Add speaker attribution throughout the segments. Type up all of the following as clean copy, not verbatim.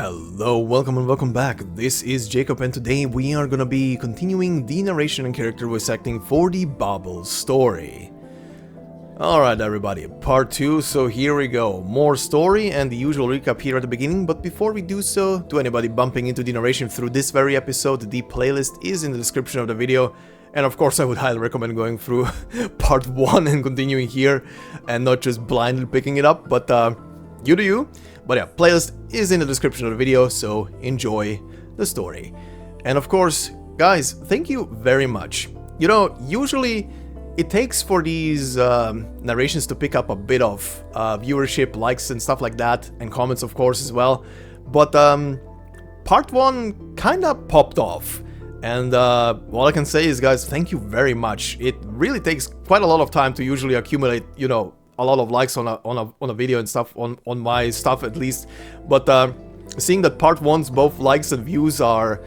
Speaker 1: Hello, welcome and welcome back. This is Jacob and today we are gonna be continuing the narration and character voice acting for the Babel story. Alright everybody, part 2, so here we go. More story and the usual recap here at the beginning, but before we do so, to anybody bumping into the narration through this very episode, the playlist is in the description of the video. And of course I would highly recommend going through part 1 and continuing here and not just blindly picking it up, but you do you. But yeah, playlist is in the description of the video, so enjoy the story. And of course, guys, thank you very much. You know, usually it takes for these narrations to pick up a bit of viewership, likes and stuff like that, and comments of course as well. But part 1 kinda popped off. And all I can say is, guys, thank you very much. It really takes quite a lot of time to usually accumulate, you know, a lot of likes on a video and stuff, on my stuff at least. But seeing that part 1's both likes and views are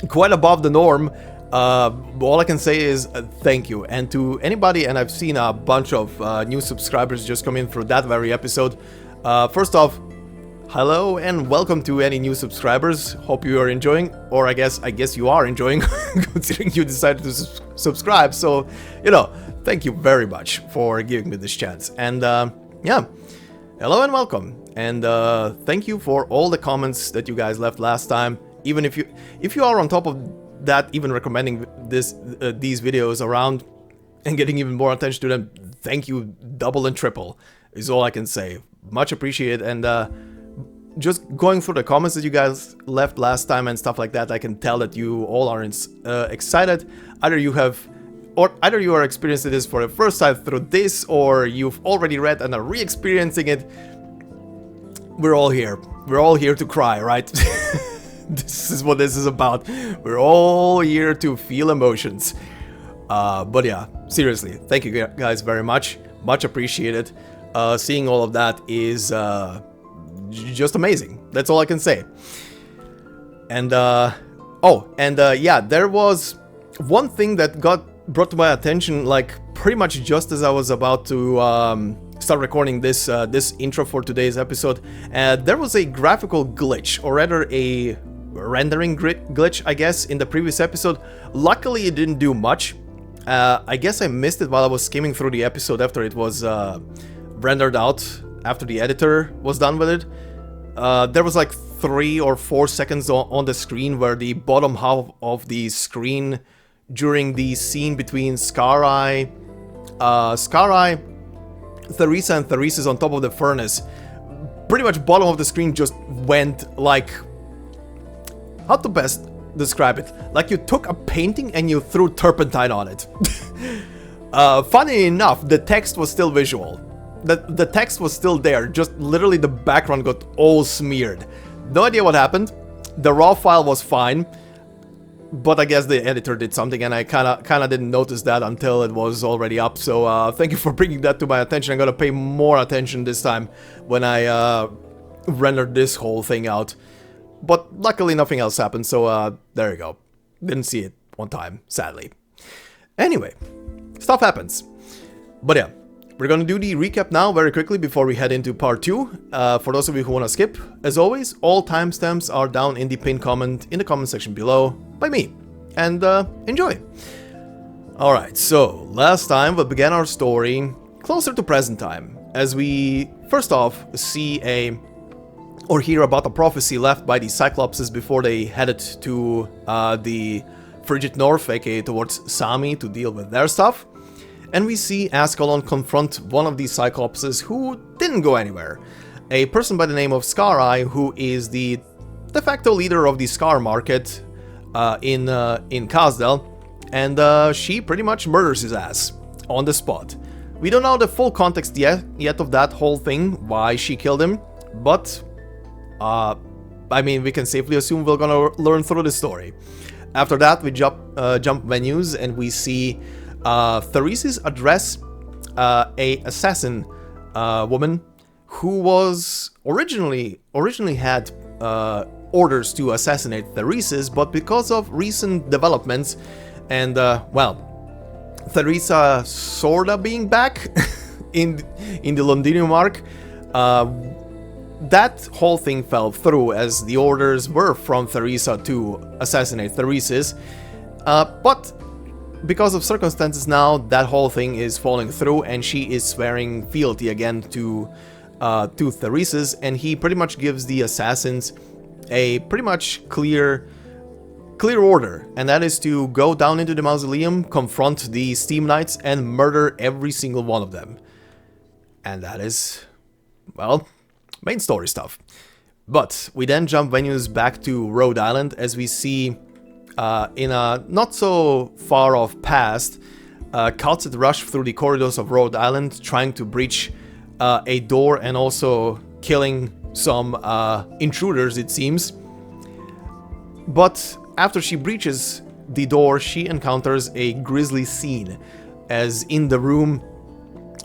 Speaker 1: quite above the norm, all I can say is thank you. And to anybody, and I've seen a bunch of new subscribers just come in through that very episode. First off, hello and welcome to any new subscribers. Hope you are enjoying, or I guess you are enjoying, considering you decided to subscribe. So, you know, thank you very much for giving me this chance. And yeah, hello and welcome. And thank you for all the comments that you guys left last time. Even if you are on top of that, even recommending these videos around and getting even more attention to them, thank you double and triple is all I can say. Much appreciated. And just going through the comments that you guys left last time and stuff like that, I can tell that you all are excited. Either you are experiencing this for the first time through this, or you've already read and are re-experiencing it. We're all here. We're all here to cry, right? This is what this is about. We're all here to feel emotions. But yeah, seriously, thank you guys very much. Much appreciated. Seeing all of that is just amazing. That's all I can say. And yeah, there was one thing that got brought to my attention, like pretty much just as I was about to start recording this intro for today's episode. There was a graphical glitch, or rather a rendering glitch, I guess, in the previous episode. Luckily it didn't do much. I guess I missed it while I was skimming through the episode after it was rendered out, after the editor was done with it. There was like 3 or 4 seconds on the screen where the bottom half of the screen during the scene between Scarai, Theresa and Theresa's on top of the furnace, pretty much bottom of the screen just went like, how to best describe it? Like you took a painting and you threw turpentine on it. Funny enough, the text was still visual. The text was still there, just literally the background got all smeared. No idea what happened. The raw file was fine, but I guess the editor did something and I kinda didn't notice that until it was already up. So thank you for bringing that to my attention. I'm gonna pay more attention this time when I rendered this whole thing out. But luckily nothing else happened, so there you go. Didn't see it one time, sadly. Anyway, stuff happens. But yeah. We're gonna do the recap now very quickly before we head into part 2. For those of you who wanna skip, as always, all timestamps are down in the pinned comment in the comment section below by me. And enjoy! Alright, so last time we began our story closer to present time, as we first off see or hear about a prophecy left by the Cyclopses before they headed to the Frigid North, aka towards Sami, to deal with their stuff. And we see Ascalon confront one of these Cyclopses who didn't go anywhere. A person by the name of Scarai, who is the de facto leader of the Scar market in Kazdel, and she pretty much murders his ass on the spot. We don't know the full context yet of that whole thing, why she killed him, but I mean, we can safely assume we're gonna learn through the story. After that, we jump menus and we see Theresa's address a assassin woman who was originally had orders to assassinate Theresa's, but because of recent developments and well, Theresa sorta being back in the Londinium arc, that whole thing fell through, as the orders were from Theresa to assassinate Theresis, but because of circumstances now, that whole thing is falling through, and she is swearing fealty again to Theresis, and he pretty much gives the assassins a pretty much clear order, and that is to go down into the mausoleum, confront the Steam Knights, and murder every single one of them. And that is, well, main story stuff. But we then jump venues back to Rhodes Island, as we see in a not so far off past, kal'tsit rush through the corridors of Rhodes Island, trying to breach a door and also killing some intruders, it seems. But after she breaches the door, she encounters a grisly scene, as in the room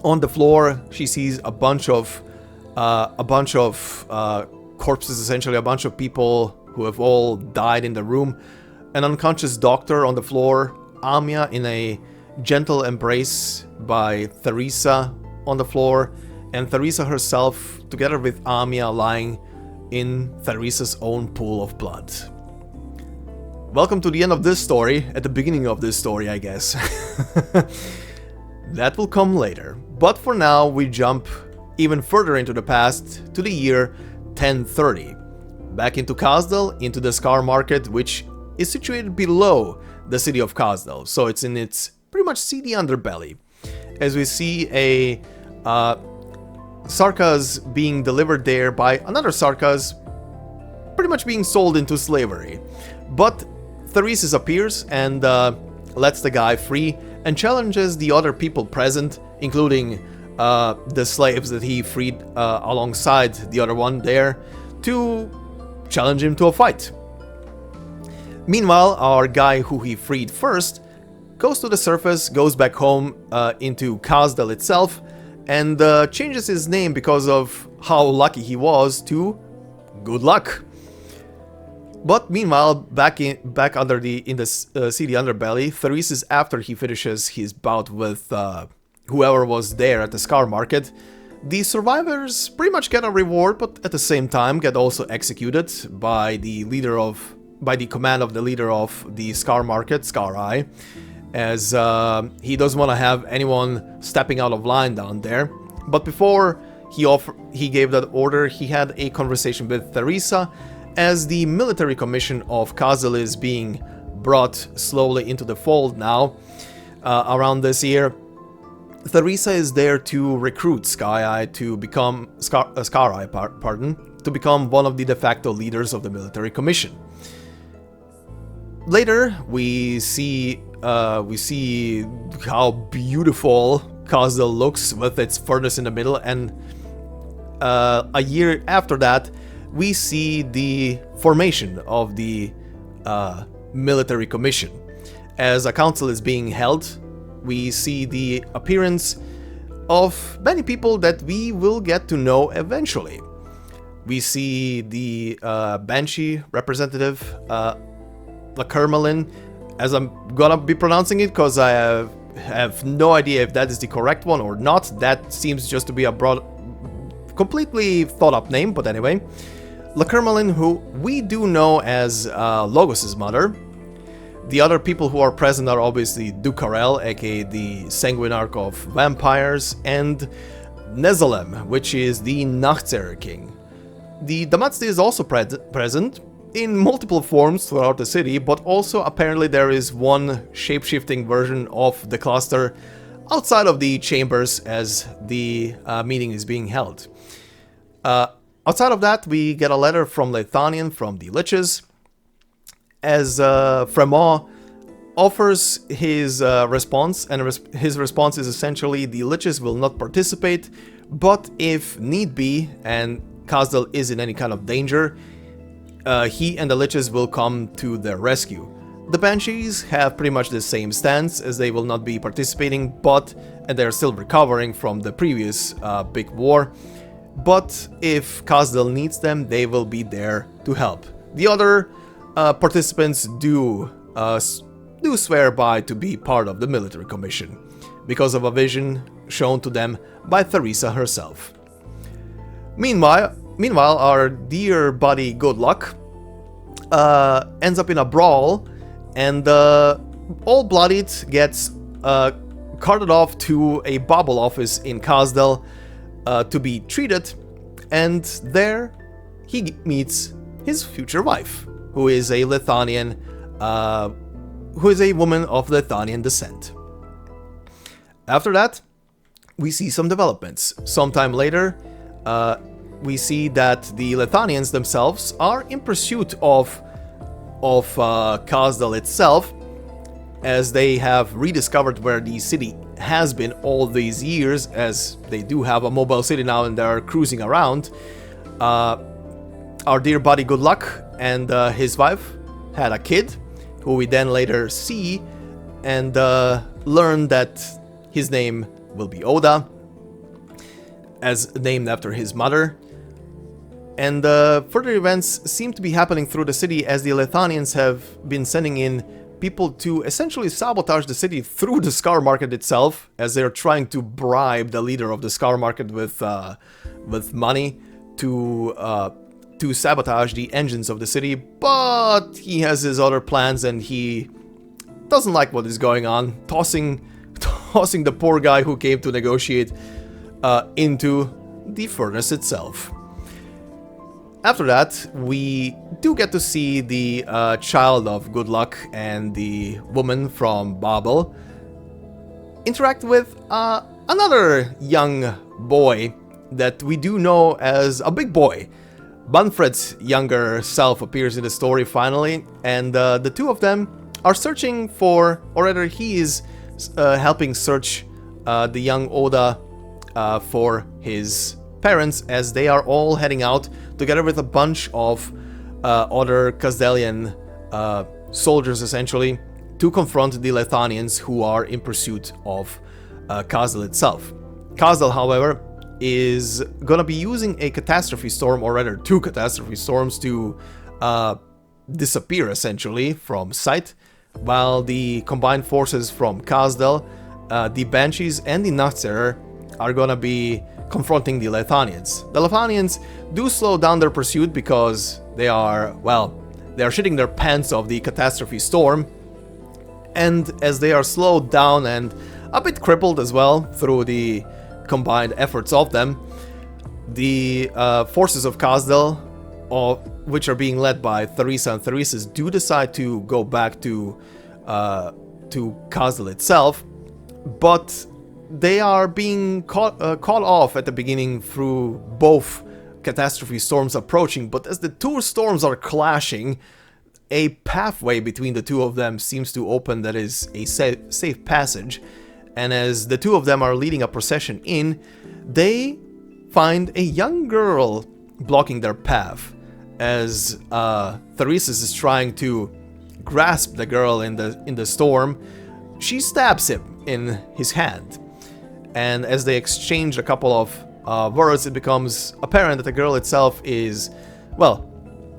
Speaker 1: on the floor she sees a bunch of corpses, essentially a bunch of people who have all died in the room. An unconscious doctor on the floor, Amia in a gentle embrace by Theresa on the floor, and Theresa herself together with Amia lying in Theresa's own pool of blood. Welcome to the end of this story, at the beginning of this story, I guess. That will come later. But for now, we jump even further into the past, to the year 1030. Back into Kazdel, into the Scar Market, which is situated below the city of Kazdel, so it's in its pretty much seedy underbelly. As we see a Sarkas being delivered there by another Sarkas, pretty much being sold into slavery. But Theresis appears and lets the guy free and challenges the other people present, including the slaves that he freed alongside the other one there, to challenge him to a fight. Meanwhile, our guy who he freed first goes to the surface, goes back home into Kazdel itself, and changes his name because of how lucky he was to good luck. But meanwhile, back in the seedy underbelly, Theresis, after he finishes his bout with whoever was there at the Scar Market, the survivors pretty much get a reward, but at the same time get also executed by the command of the leader of the Scar Market, Scar Eye, as he doesn't want to have anyone stepping out of line down there. But before he gave that order, he had a conversation with Theresa, as the military commission of Kazdel is being brought slowly into the fold now. Around this year, Theresa is there to recruit Sky-Eye to become Scar-Eye, to become one of the de facto leaders of the military commission. Later, we see how beautiful Kazdel looks with its furnace in the middle, and a year after that, we see the formation of the military commission. As a council is being held, we see the appearance of many people that we will get to know eventually. We see the Banshee representative, Lakermalin, as I'm gonna be pronouncing it because I have no idea if that is the correct one or not. That seems just to be a broad, completely thought up name, but anyway. Lakermalin, who we do know as Logos' mother. The other people who are present are obviously Dukarel, aka the Sanguinarch of Vampires, and Nezalem, which is the Nachtseher king. The Damatsti is also present in multiple forms throughout the city, but also apparently there is one shape-shifting version of the cluster outside of the chambers as the meeting is being held. Outside of that, we get a letter from Leithanian from the Liches, as Fremont offers his response, and his response is essentially the Liches will not participate, but if need be, and Kazdel is in any kind of danger, he and the Liches will come to their rescue. The Banshees have pretty much the same stance, as they will not be participating, and they're still recovering from the previous big war. But if Kazdel needs them, they will be there to help. The other participants do swear by to be part of the military commission, because of a vision shown to them by Theresa herself. Meanwhile, Meanwhile, our dear buddy Good Luck ends up in a brawl, and all bloodied gets carted off to a Babel office in Kazdel to be treated, and there he meets his future wife, who is a Lithanian, who is a woman of Lithanian descent. After that, we see some developments. Sometime later, we see that the Lithanians themselves are in pursuit of Kazdel itself, as they have rediscovered where the city has been all these years, as they do have a mobile city now and they're cruising around. Our dear buddy Good Luck and his wife had a kid, who we then later see and learn that his name will be Oda, as named after his mother. And further events seem to be happening through the city, as the Lithanians have been sending in people to essentially sabotage the city through the Scar Market itself, as they're trying to bribe the leader of the Scar Market with money to sabotage the engines of the city. But he has his other plans, and he doesn't like what is going on, tossing the poor guy who came to negotiate into the furnace itself. After that, we do get to see the child of Good Luck and the woman from Babel interact with another young boy that we do know as a big boy. Manfred's younger self appears in the story finally, and the two of them are searching for, or rather he is helping search the young Oda for his parents, as they are all heading out together with a bunch of other Kazdelian soldiers, essentially, to confront the Lithanians who are in pursuit of Kazdel itself. Kazdel, however, is gonna be using a catastrophe storm, or rather two catastrophe storms, to disappear essentially from sight, while the combined forces from Kazdel, the Banshees and the Nazir are gonna be confronting the Lithanians. The Lithanians do slow down their pursuit because they are shitting their pants of the catastrophe storm, and as they are slowed down and a bit crippled as well through the combined efforts of them, the forces of Kazdel, which are being led by Theresa and Theresis, do decide to go back to Kazdel itself, but they are being caught off at the beginning through both catastrophe storms approaching. But as the two storms are clashing, a pathway between the two of them seems to open that is a safe passage, and as the two of them are leading a procession in, they find a young girl blocking their path, as Theresis is trying to grasp the girl in the storm. She stabs him in his hand, and as they exchange a couple of words, it becomes apparent that the girl itself is, well,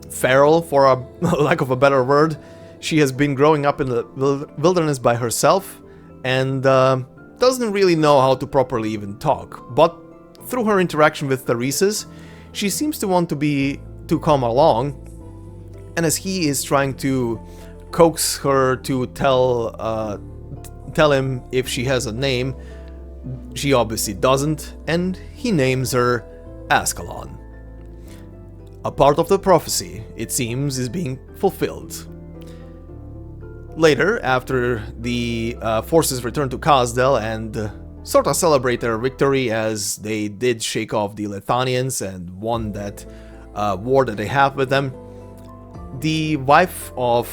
Speaker 1: feral, for a lack of a better word. She has been growing up in the wilderness by herself, and doesn't really know how to properly even talk. But through her interaction with Theresis, she seems to want to come along, and as he is trying to coax her to tell him if she has a name, she obviously doesn't, and he names her Ascalon. A part of the prophecy, it seems, is being fulfilled. Later, after the forces return to Kazdel and sort of celebrate their victory, as they did shake off the Lithanians and won that war that they have with them, the wife of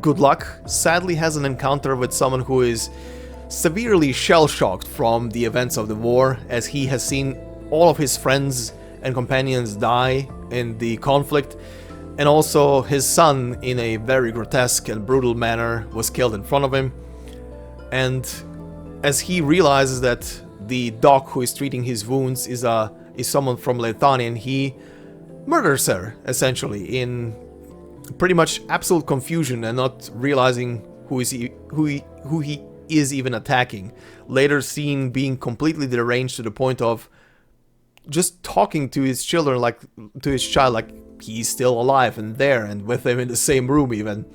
Speaker 1: Good Luck sadly has an encounter with someone who is severely shell-shocked from the events of the war, as he has seen all of his friends and companions die in the conflict, and also his son, in a very grotesque and brutal manner, was killed in front of him. And as he realizes that the doc who is treating his wounds is someone from Lithanian, he murders her, essentially, in pretty much absolute confusion and not realizing who he is even attacking. Later seen being completely deranged to the point of just talking to his children, like to his child, like he's still alive and there and with him in the same room even.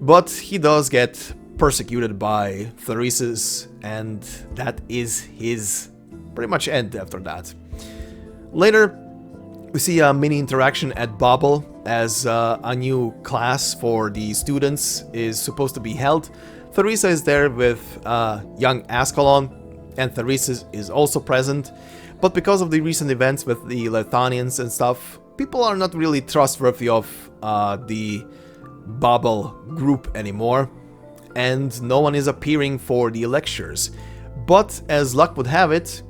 Speaker 1: But he does get persecuted by Theresis, and that is his pretty much end after that. Later, we see a mini interaction at Babel as a new class for the students is supposed to be held. Theresa is there with young Ascalon, and Theresis is also present. But because of the recent events with the Lethanians and stuff, people are not really trustworthy of the Babel group anymore, and no one is appearing for the lectures. But as luck would have it,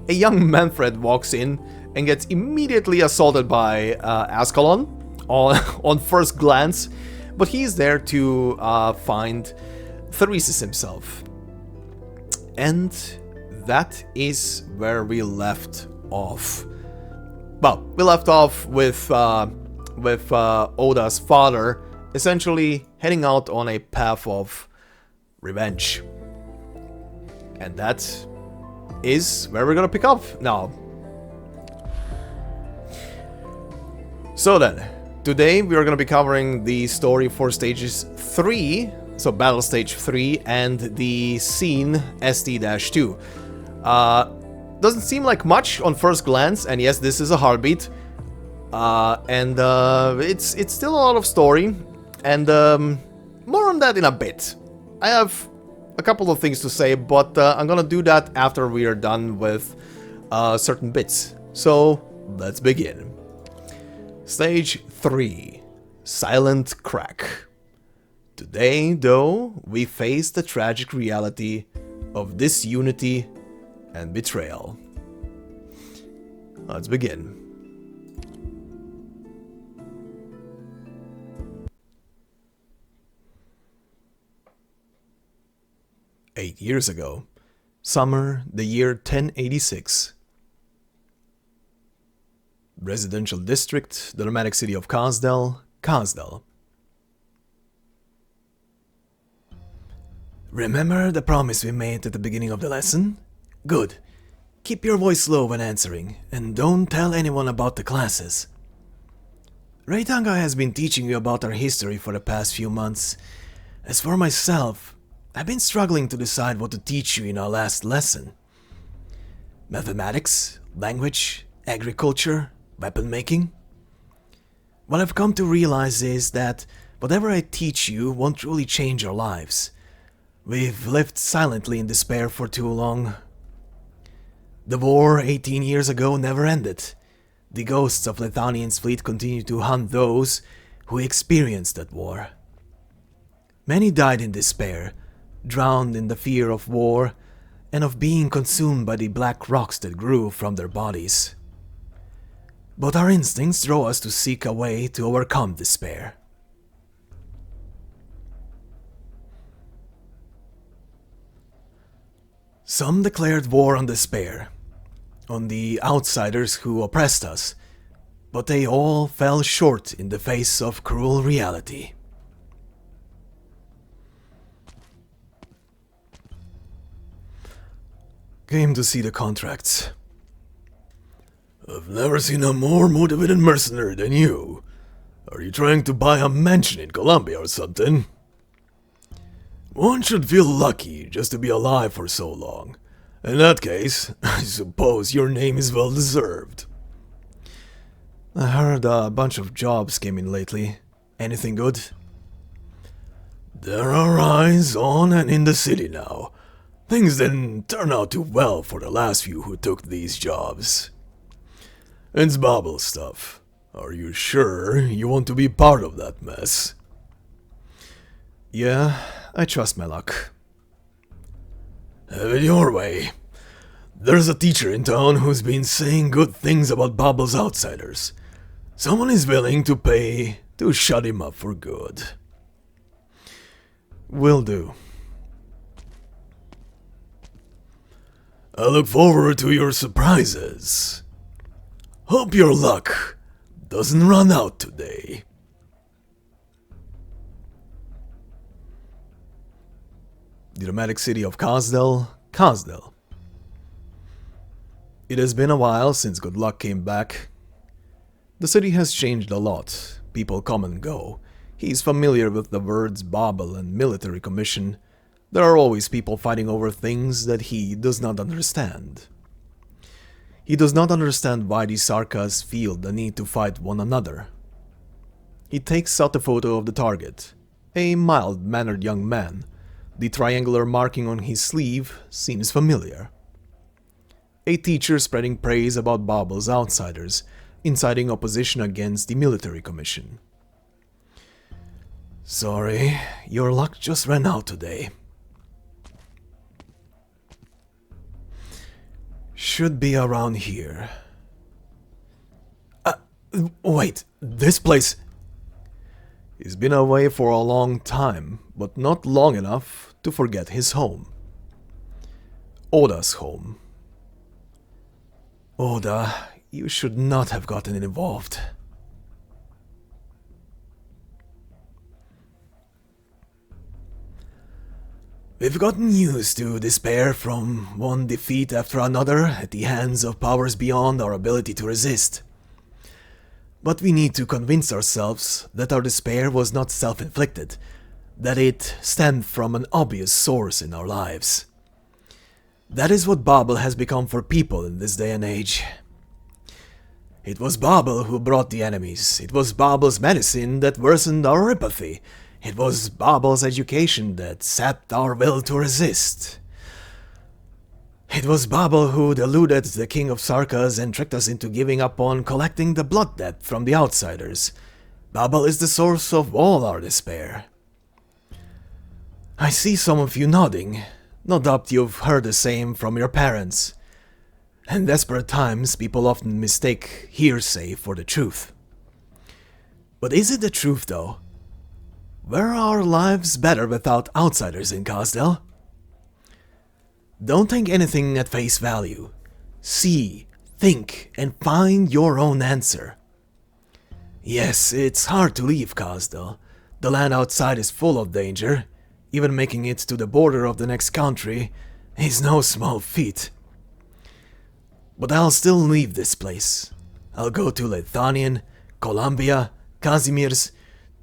Speaker 1: a young Manfred walks in and gets immediately assaulted by Ascalon on first glance, but he's there to find Theresis himself. And that is where we left off. Well, we left off with Oda's father essentially heading out on a path of revenge. And that is where we're gonna pick up now. So then, today we are gonna be covering the story for stages 3, so battle stage 3, and the scene ST-2. Doesn't seem like much on first glance, and yes, this is a heartbeat. It's still a lot of story, and more on that in a bit. I have a couple of things to say, but I'm gonna do that after we are done with certain bits. So, let's begin. Stage 3. Silent Crack. Today, though, we face the tragic reality of disunity and betrayal. Let's begin. Eight years ago, summer, the year 1086. Residential district, the nomadic city of Kazdel, Kazdel. Remember the promise we made at the beginning of the lesson? Good. Keep your voice low when answering, and don't tell anyone about the classes. Reitanga has been teaching you about our history for the past few months. As for myself, I've been struggling to decide what to teach you in our last lesson. Mathematics, language, agriculture, weapon making? What I've come to realize is that whatever I teach you won't truly change our lives. We've lived silently in despair for too long. The war 18 years ago never ended. The ghosts of Lethanian's fleet continue to hunt those who experienced that war. Many died in despair, drowned in the fear of war and of being consumed by the black rocks that grew from their bodies. But our instincts draw us to seek a way to overcome despair. Some declared war on despair, on the outsiders who oppressed us, but they all fell short in the face of cruel reality. Came to see the contracts. I've never seen a more motivated mercenary than you. Are you trying to buy a mansion in Colombia or something? One should feel lucky just to be alive for so long. In that case, I suppose your name is well deserved. I heard a bunch of jobs came in lately. Anything good? There are eyes on and in the city now. Things didn't turn out too well for the last few who took these jobs. It's Babel stuff. Are you sure you want to be part of that mess? Yeah, I trust my luck. Have it your way. There's a teacher in town who's been saying good things about Babel's outsiders. Someone is willing to pay to shut him up for good. Will do. I look forward to your surprises. Hope your luck doesn't run out today. The nomadic city of Kazdel, Kazdel. It has been a while since good luck came back. The city has changed a lot. People come and go. He's familiar with the words Babel and military commission. There are always people fighting over things that he does not understand. He does not understand why the Sarkas feel the need to fight one another. He takes out a photo of the target, a mild-mannered young man. The triangular marking on his sleeve seems familiar. A teacher spreading praise about Babel's outsiders, inciting opposition against the military commission. Sorry, your luck just ran out today. Should be around here. Wait, this place... He's been away for a long time, but not long enough to forget his home. Oda's home. Oda, you should not have gotten involved. We've gotten used to despair from one defeat after another at the hands of powers beyond our ability to resist. But we need to convince ourselves that our despair was not self-inflicted, that it stemmed from an obvious source in our lives. That is what Babel has become for people in this day and age. It was Babel who brought the enemies. It was Babel's medicine that worsened our empathy. It was Babel's education that sapped our will to resist. It was Babel who deluded the king of Sarkas and tricked us into giving up on collecting the blood debt from the outsiders. Babel is the source of all our despair. I see some of you nodding. No doubt you've heard the same from your parents. In desperate times, people often mistake hearsay for the truth. But is it the truth, though? Were our lives better without outsiders in Kazdel? Don't take anything at face value. See, think, and find your own answer. Yes, it's hard to leave Kazdel. The land outside is full of danger. Even making it to the border of the next country is no small feat. But I'll still leave this place. I'll go to Lethanian, Columbia, Casimir's,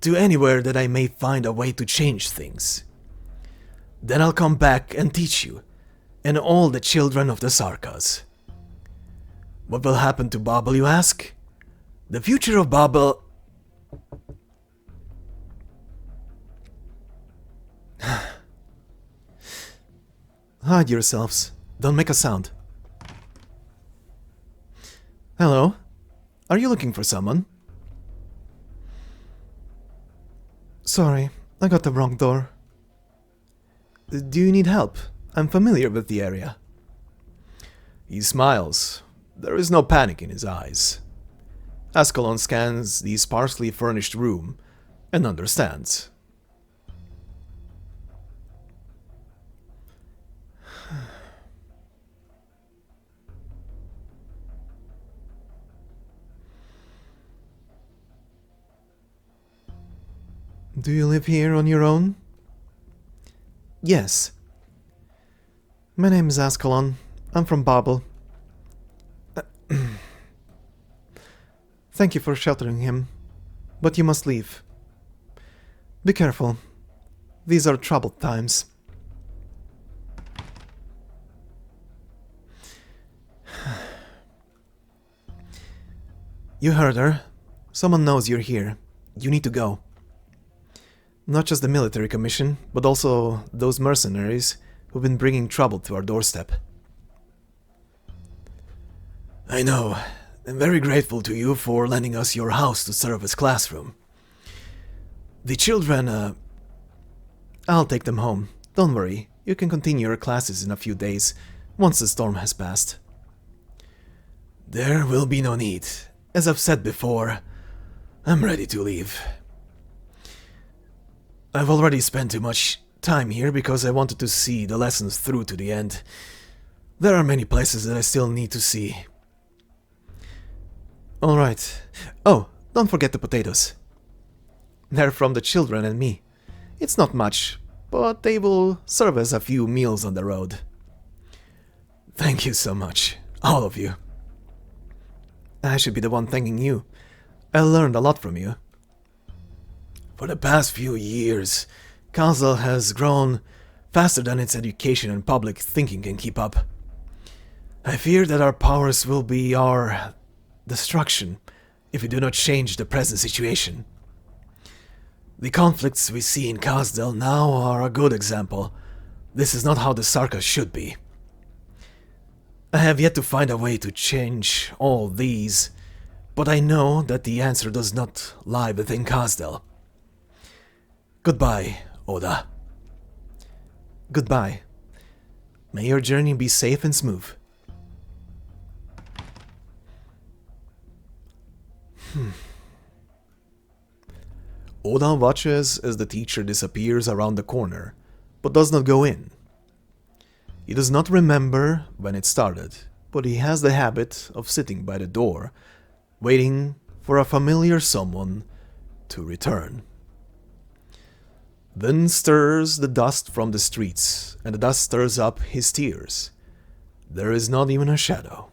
Speaker 1: to anywhere that I may find a way to change things. Then I'll come back and teach you, and all the children of the Sarkas. What will happen to Babel, you ask? The future of Babel... Hide yourselves. Don't make a sound. Hello? Are you looking for someone? Sorry, I got the wrong door. Do you need help? I'm familiar with the area. He smiles. There is no panic in his eyes. Ascalon scans the sparsely furnished room and understands. Do you live here on your own? Yes. My name is Ascalon. I'm from Babel. Thank you for sheltering him, but you must leave. Be careful. These are troubled times. You heard her. Someone knows you're here. You need to go. Not just the military commission, but also those mercenaries who've been bringing trouble to our doorstep. I know. I'm very grateful to you for lending us your house to serve as classroom. The children, I'll take them home. Don't worry, you can continue your classes in a few days, once the storm has passed. There will be no need. As I've said before, I'm ready to leave. I've already spent too much time here because I wanted to see the lessons through to the end. There are many places that I still need to see. Alright. Oh, don't forget the potatoes. They're from the children and me. It's not much, but they will serve as a few meals on the road. Thank you so much. All of you. I should be the one thanking you. I learned a lot from you. For the past few years, Kazdel has grown faster than its education and public thinking can keep up. I fear that our powers will be our destruction if we do not change the present situation. The conflicts we see in Kazdel now are a good example. This is not how the Sarka should be. I have yet to find a way to change all these, but I know that the answer does not lie within Kazdel. Goodbye, Oda. Goodbye. May your journey be safe and smooth. Oda watches as the teacher disappears around the corner, but does not go in. He does not remember when it started, but he has the habit of sitting by the door, waiting for a familiar someone to return. Then stirs the dust from the streets, and the dust stirs up his tears. There is not even a shadow.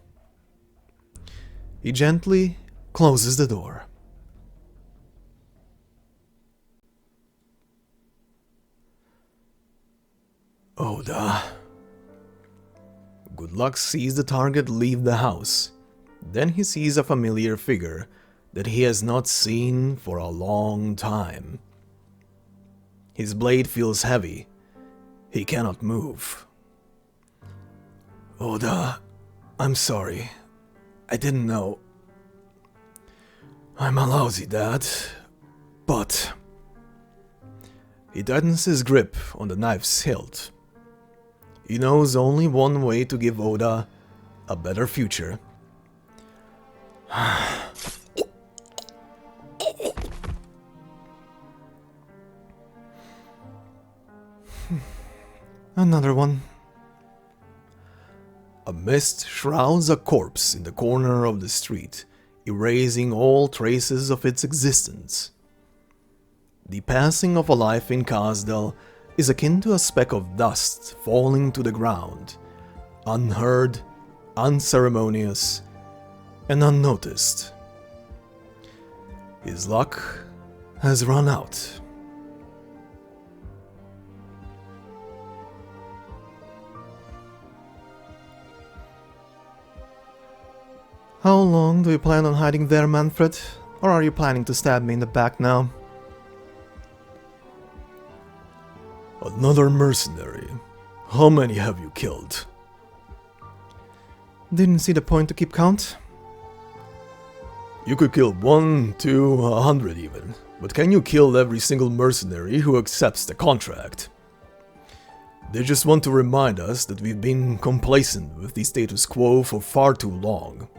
Speaker 1: He gently closes the door. Oda. Good Luck sees the target leave the house. Then he sees a familiar figure that he has not seen for a long time. His blade feels heavy. He cannot move. Oda, I'm sorry. I didn't know. I'm a lousy dad, but... He tightens his grip on the knife's hilt. He knows only one way to give Oda a better future. Another one. A mist shrouds a corpse in the corner of the street, erasing all traces of its existence. The passing of a life in Kazdel is akin to a speck of dust falling to the ground, unheard, unceremonious, and unnoticed. His luck has run out. How long do you plan on hiding there, Manfred? Or are you planning to stab me in the back now? Another mercenary. How many have you killed? Didn't see the point to keep count. You could kill 1, 2, 100 even. But can you kill every single mercenary who accepts the contract? They just want to remind us that we've been complacent with the status quo for far too long.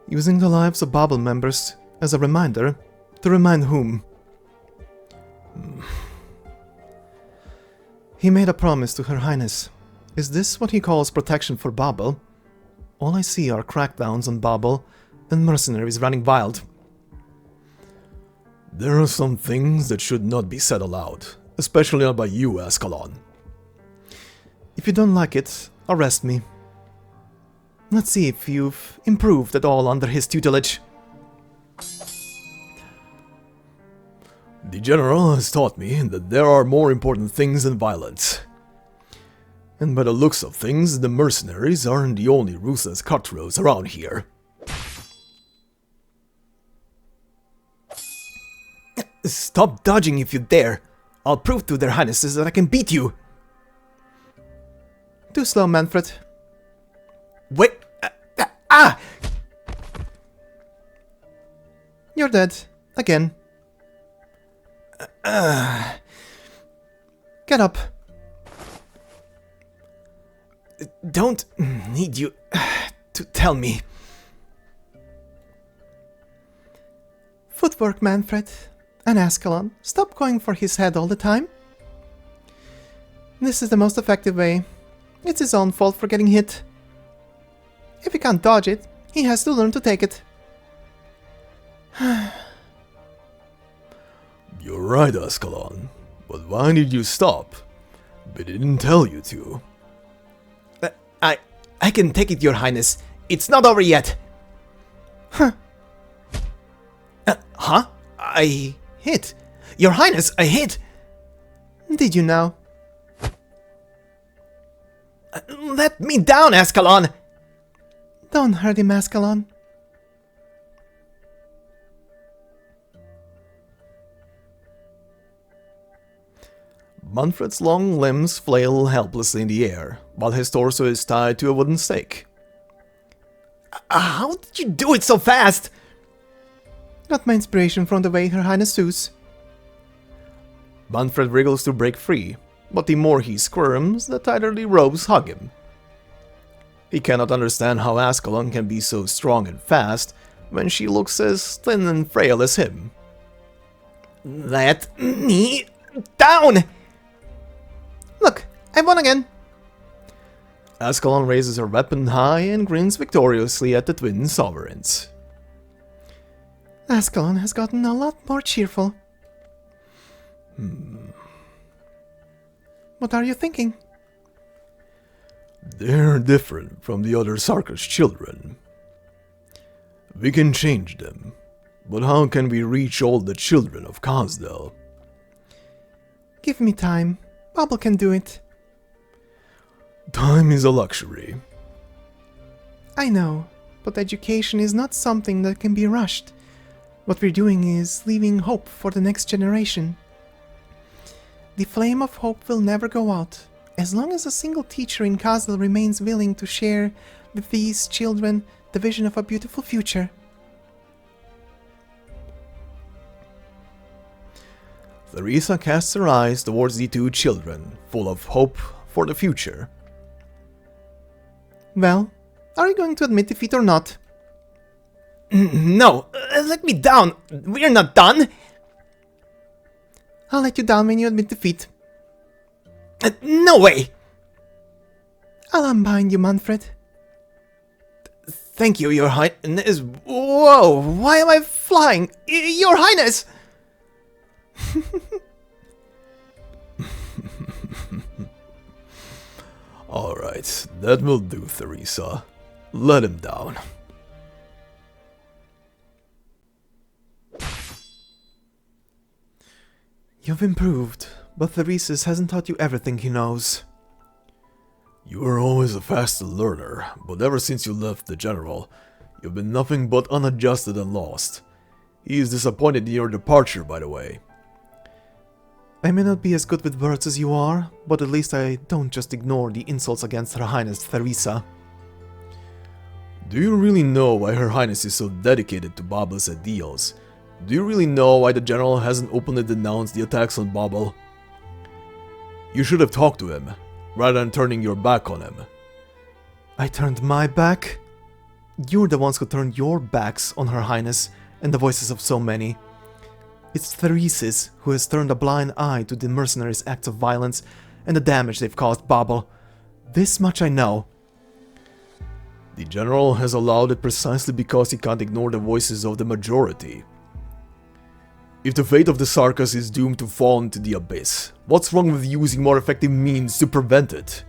Speaker 1: Using the lives of Babel members as a reminder? To remind whom? He made a promise to Her Highness. Is this what he calls protection for Babel? All I see are crackdowns on Babel and mercenaries running wild. There are some things that should not be said aloud, especially not by you, Ascalon. If you don't like it, arrest me. Let's see if you've improved at all under his tutelage. The General has taught me that there are more important things than violence. And by the looks of things, the mercenaries aren't the only ruthless cutthroats around here. Stop dodging if you dare. I'll prove to their highnesses that I can beat you. Too slow, Manfred. Wait! Ah! You're dead. Again. Get up. Don't need you to tell me. Footwork, Manfred. And Ascalon, stop going for his head all the time. This is the most effective way. It's his own fault for getting hit. If he can't dodge it, he has to learn to take it. You're right, Ascalon. But why did you stop? We didn't tell you to. I can take it, Your Highness. It's not over yet. Huh? I hit. Your Highness, I hit. Did you now? Let me down, Ascalon! Don't hurt him, Ascalon. Manfred's long limbs flail helplessly in the air, while his torso is tied to a wooden stake. How did you do it so fast? Got my inspiration from the way Her Highness sews. Manfred wriggles to break free, but the more he squirms, the tighter the ropes hug him. He cannot understand how Ascalon can be so strong and fast when she looks as thin and frail as him. Let me down! Look, I won again! Ascalon raises her weapon high and grins victoriously at the twin sovereigns. Ascalon has gotten a lot more cheerful. What are you thinking? They're different from the other Sarkis children. We can change them, but how can we reach all the children of Kazdel? Give me time. Babel can do it. Time is a luxury. I know, but education is not something that can be rushed. What we're doing is leaving hope for the next generation. The flame of hope will never go out, as long as a single teacher in Kazdel remains willing to share with these children the vision of a beautiful future. Theresa casts her eyes towards the two children, full of hope for the future. Well, are you going to admit defeat or not? No, let me down. We're not done. I'll let you down when you admit defeat. No way! I'll unbind you, Manfred. Thank you, Your Highness. Whoa, why am I flying? Your Highness! Alright, that will do, Theresa. Let him down. You've improved, but Theresis hasn't taught you everything he knows. You were always a fast learner, but ever since you left the General, you've been nothing but unadjusted and lost. He is disappointed in your departure, by the way. I may not be as good with words as you are, but at least I don't just ignore the insults against Her Highness Theresa. Do you really know why Her Highness is so dedicated to Babel's ideals? Do you really know why the General hasn't openly denounced the attacks on Babel? You should have talked to him, rather than turning your back on him. I turned my back? You're the ones who turned your backs on Her Highness and the voices of so many. It's Theresis who has turned a blind eye to the mercenaries' acts of violence and the damage they've caused Babel. This much I know. The General has allowed it precisely because he can't ignore the voices of the majority. If the fate of the Sarkis is doomed to fall into the abyss, what's wrong with using more effective means to prevent it?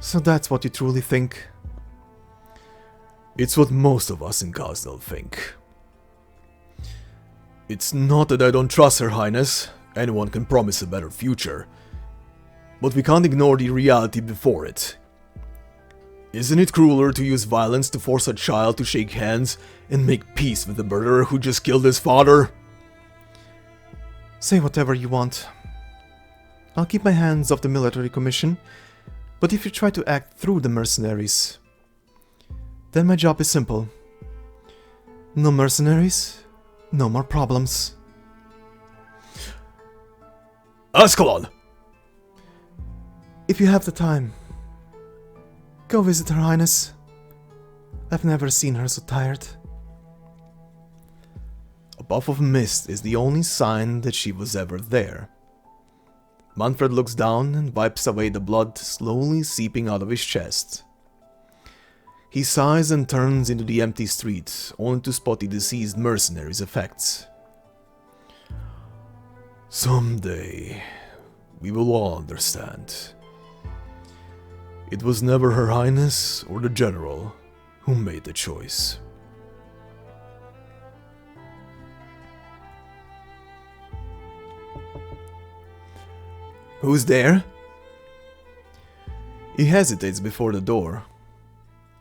Speaker 1: So that's what you truly think? It's what most of us in Kazdel think. It's not that I don't trust Her Highness, anyone can promise a better future. But we can't ignore the reality before it. Isn't it crueler to use violence to force a child to shake hands and make peace with the murderer who just killed his father? Say whatever you want. I'll keep my hands off the military commission, but if you try to act through the mercenaries, then my job is simple. No mercenaries, no more problems. Ascalon! If you have the time, go visit Her Highness. I've never seen her so tired. A puff of mist is the only sign that she was ever there. Manfred looks down and wipes away the blood slowly seeping out of his chest. He sighs and turns into the empty street, only to spot the deceased mercenary's effects. Someday, we will all understand. It was never Her Highness or the General who made the choice. Who's there? He hesitates before the door.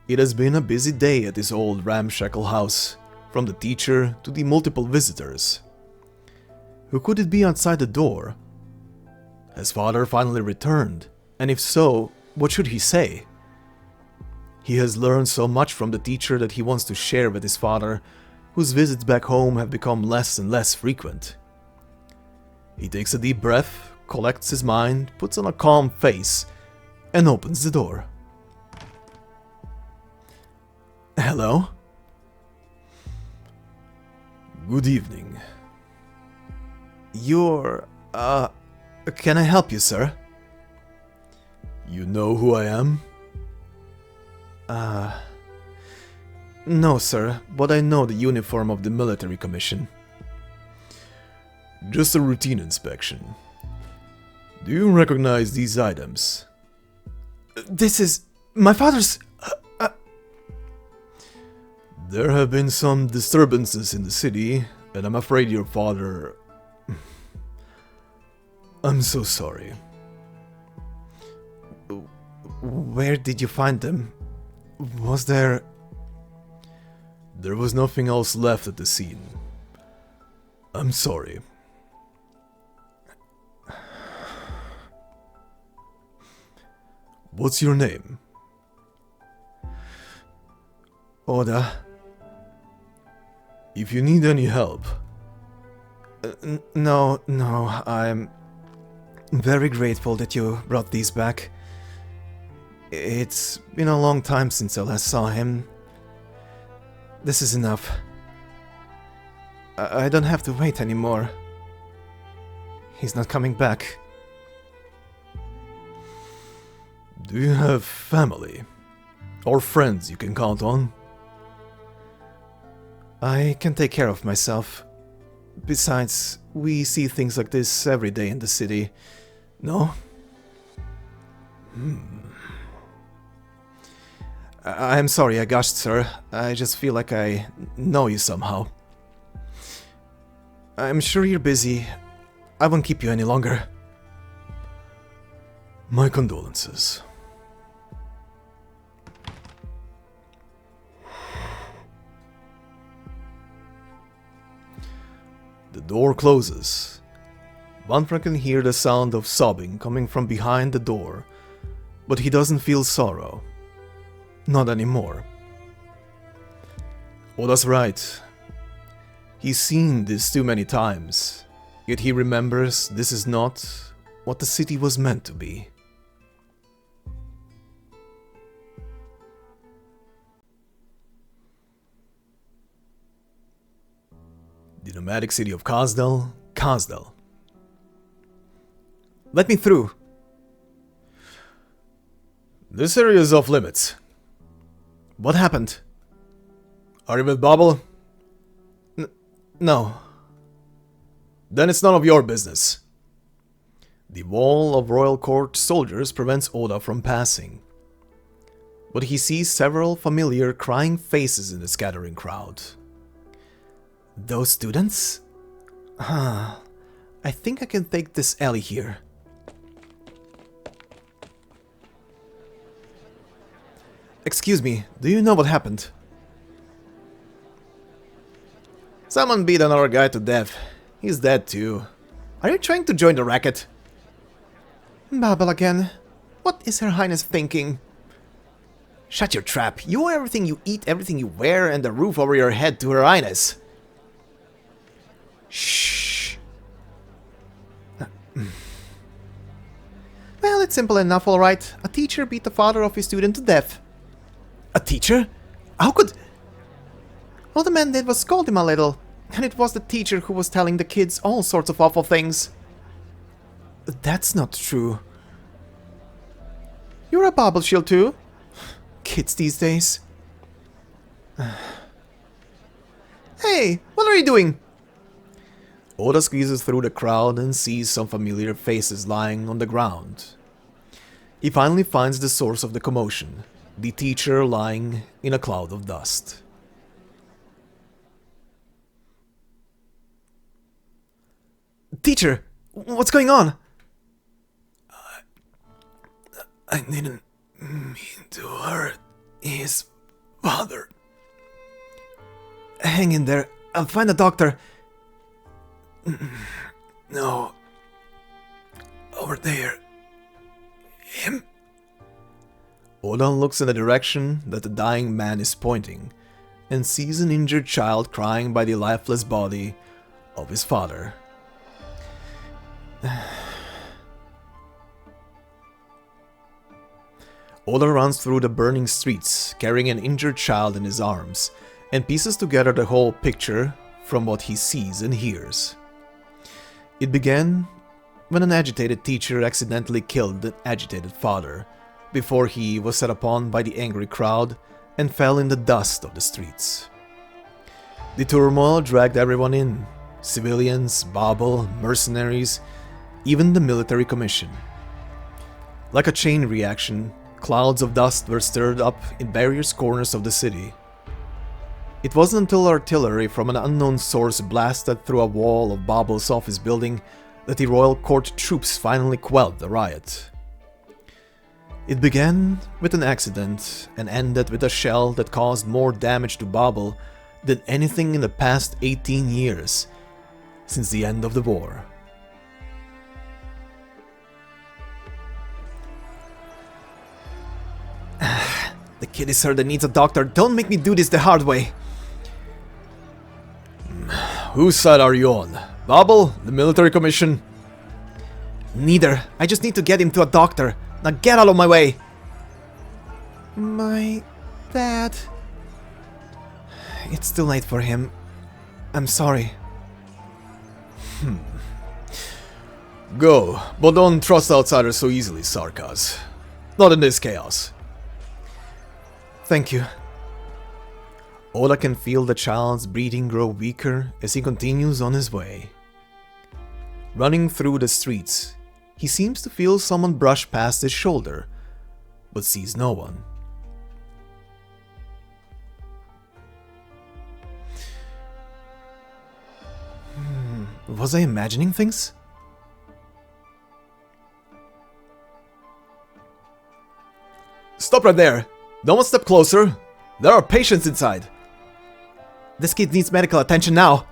Speaker 1: It has been a busy day at this old ramshackle house, from the teacher to the multiple visitors. Who could it be outside the door? Has father finally returned? And if so, what should he say? He has learned so much from the teacher that he wants to share with his father, whose visits back home have become less and less frequent. He takes a deep breath, collects his mind, puts on a calm face, and opens the door. Hello? Good evening. Can I help you, sir? You know who I am? No, sir, but I know the uniform of the military commission. Just a routine inspection. Do you recognize these items? This is my father's... There have been some disturbances in the city, and I'm afraid your father... I'm so sorry. Where did you find them? Was there... There was nothing else left at the scene. I'm sorry. What's your name? Oda. If you need any help... No, I'm very grateful that you brought these back. It's been a long time since I last saw him. This is enough. I don't have to wait anymore. He's not coming back. Do you have family? Or friends you can count on? I can take care of myself. Besides, we see things like this every day in the city. No? I'm sorry I gushed, sir. I just feel like I know you somehow. I'm sure you're busy. I won't keep you any longer. My condolences. The door closes. Vanfra can hear the sound of sobbing coming from behind the door, but he doesn't feel sorrow. Not anymore. Oda's right. He's seen this too many times, yet he remembers this is not what the city was meant to be. The nomadic city of Kazdel, Kazdel. Let me through. This area is off limits. What happened? Are you with Babel? No. Then it's none of your business. The wall of royal court soldiers prevents Oda from passing. But he sees several familiar crying faces in the scattering crowd. Those students? I think I can take this alley here. Excuse me, do you know what happened? Someone beat another guy to death. He's dead too. Are you trying to join the racket? Babel again. What is Her Highness thinking? Shut your trap. You owe everything you eat, everything you wear, and the roof over your head to Her Highness. Shh. Well, it's simple enough, alright. A teacher beat the father of his student to death. A teacher? How could... All the man did was scold him a little. And it was the teacher who was telling the kids all sorts of awful things. That's not true. You're a Babel shield too? Kids these days. Hey, what are you doing? Oda squeezes through the crowd and sees some familiar faces lying on the ground. He finally finds the source of the commotion, the teacher lying in a cloud of dust. Teacher, what's going on? I didn't mean to hurt his father. Hang in there, I'll find a doctor. No. Over there. Him? Oda looks in the direction that the dying man is pointing and sees an injured child crying by the lifeless body of his father. Oda runs through the burning streets, carrying an injured child in his arms, and pieces together the whole picture from what he sees and hears. It began when an agitated teacher accidentally killed the agitated father, before he was set upon by the angry crowd and fell in the dust of the streets. The turmoil dragged everyone in, civilians, Babel, mercenaries, even the military commission. Like a chain reaction, clouds of dust were stirred up in various corners of the city. It wasn't until artillery from an unknown source blasted through a wall of Babel's office building that the royal court troops finally quelled the riot. It began with an accident and ended with a shell that caused more damage to Babel than anything in the past 18 years, since the end of the war. The kid is hurt and needs a doctor. Don't make me do this the hard way. Whose side are you on? Babel? The military commission? Neither. I just need to get him to a doctor. Now get out of my way. My dad. It's too late for him. I'm sorry. Go, but don't trust outsiders so easily, Sarkaz. Not in this chaos. Thank you. Oda can feel the child's breathing grow weaker as he continues on his way. Running through the streets, he seems to feel someone brush past his shoulder, but sees no one. Was I imagining things? Stop right there! Don't step closer! There are patients inside! This kid needs medical attention now!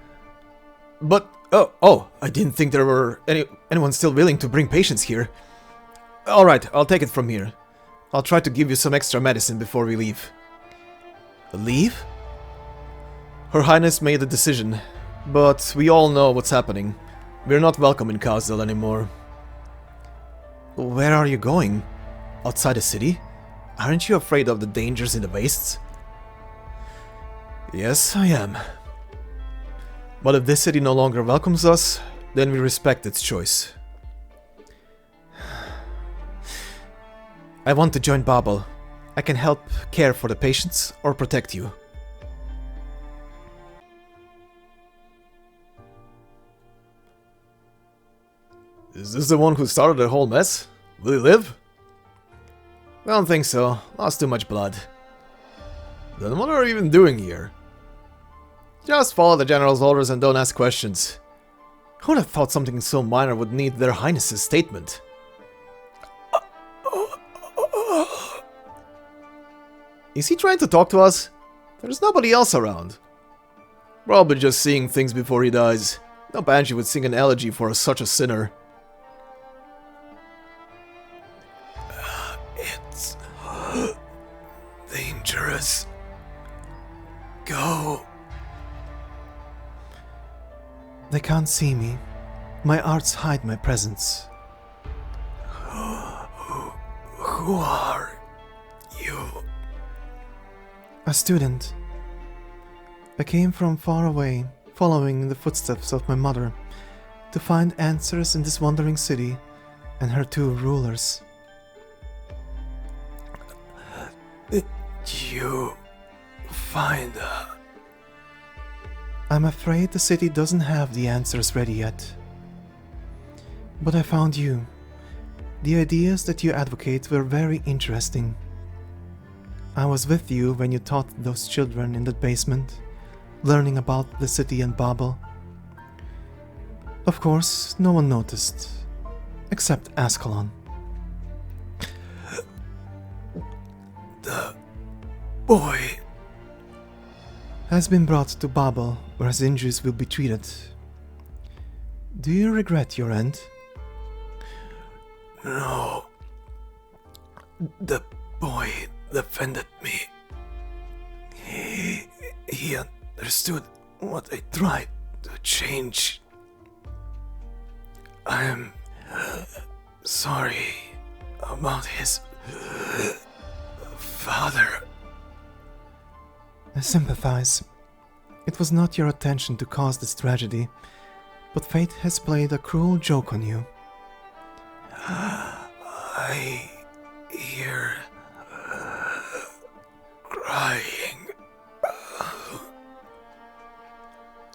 Speaker 1: But, oh, I didn't think there were anyone still willing to bring patients here. Alright, I'll take it from here. I'll try to give you some extra medicine before we leave. Leave? Her Highness made a decision, but we all know what's happening. We're not welcome in Kazdel anymore. Where are you going? Outside the city? Aren't you afraid of the dangers in the wastes? Yes, I am. But if this city no longer welcomes us, then we respect its choice. I want to join Babel. I can help care for the patients or protect you. Is this the one who started the whole mess? Will he live? I don't think so. Lost too much blood. Then what are you even doing here? Just follow the general's orders and don't ask questions. Who would have thought something so minor would need their highness's statement? Is he trying to talk to us? There's nobody else around. Probably just seeing things before he dies. No banshee would sing an elegy for such a sinner. It's dangerous. Go. They can't see me. My arts hide my presence. Who are you? A student. I came from far away, following in the footsteps of my mother, to find answers in this wandering city and her two rulers. You find I'm afraid the city doesn't have the answers ready yet. But I found you.
Speaker 2: The ideas that you advocate were very interesting. I was with you when you taught those children in that basement, learning about the city and Babel. Of course, no one noticed, except Ascalon.
Speaker 1: The boy
Speaker 2: has been brought to Babel, where his injuries will be treated. Do you regret your end?
Speaker 1: No. The boy defended me. He understood what I tried to change. I am sorry about his father.
Speaker 2: I sympathize. It was not your intention to cause this tragedy, but fate has played a cruel joke on you.
Speaker 1: I hear crying.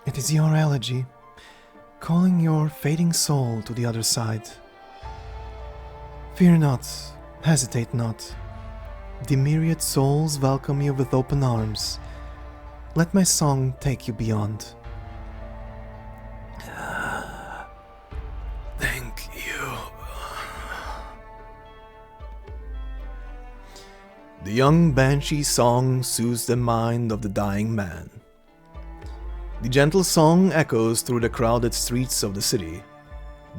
Speaker 2: It is your elegy, calling your fading soul to the other side. Fear not, hesitate not. The myriad souls welcome you with open arms. Let my song take you beyond.
Speaker 1: Thank you. The young banshee's song soothes the mind of the dying man. The gentle song echoes through the crowded streets of the city.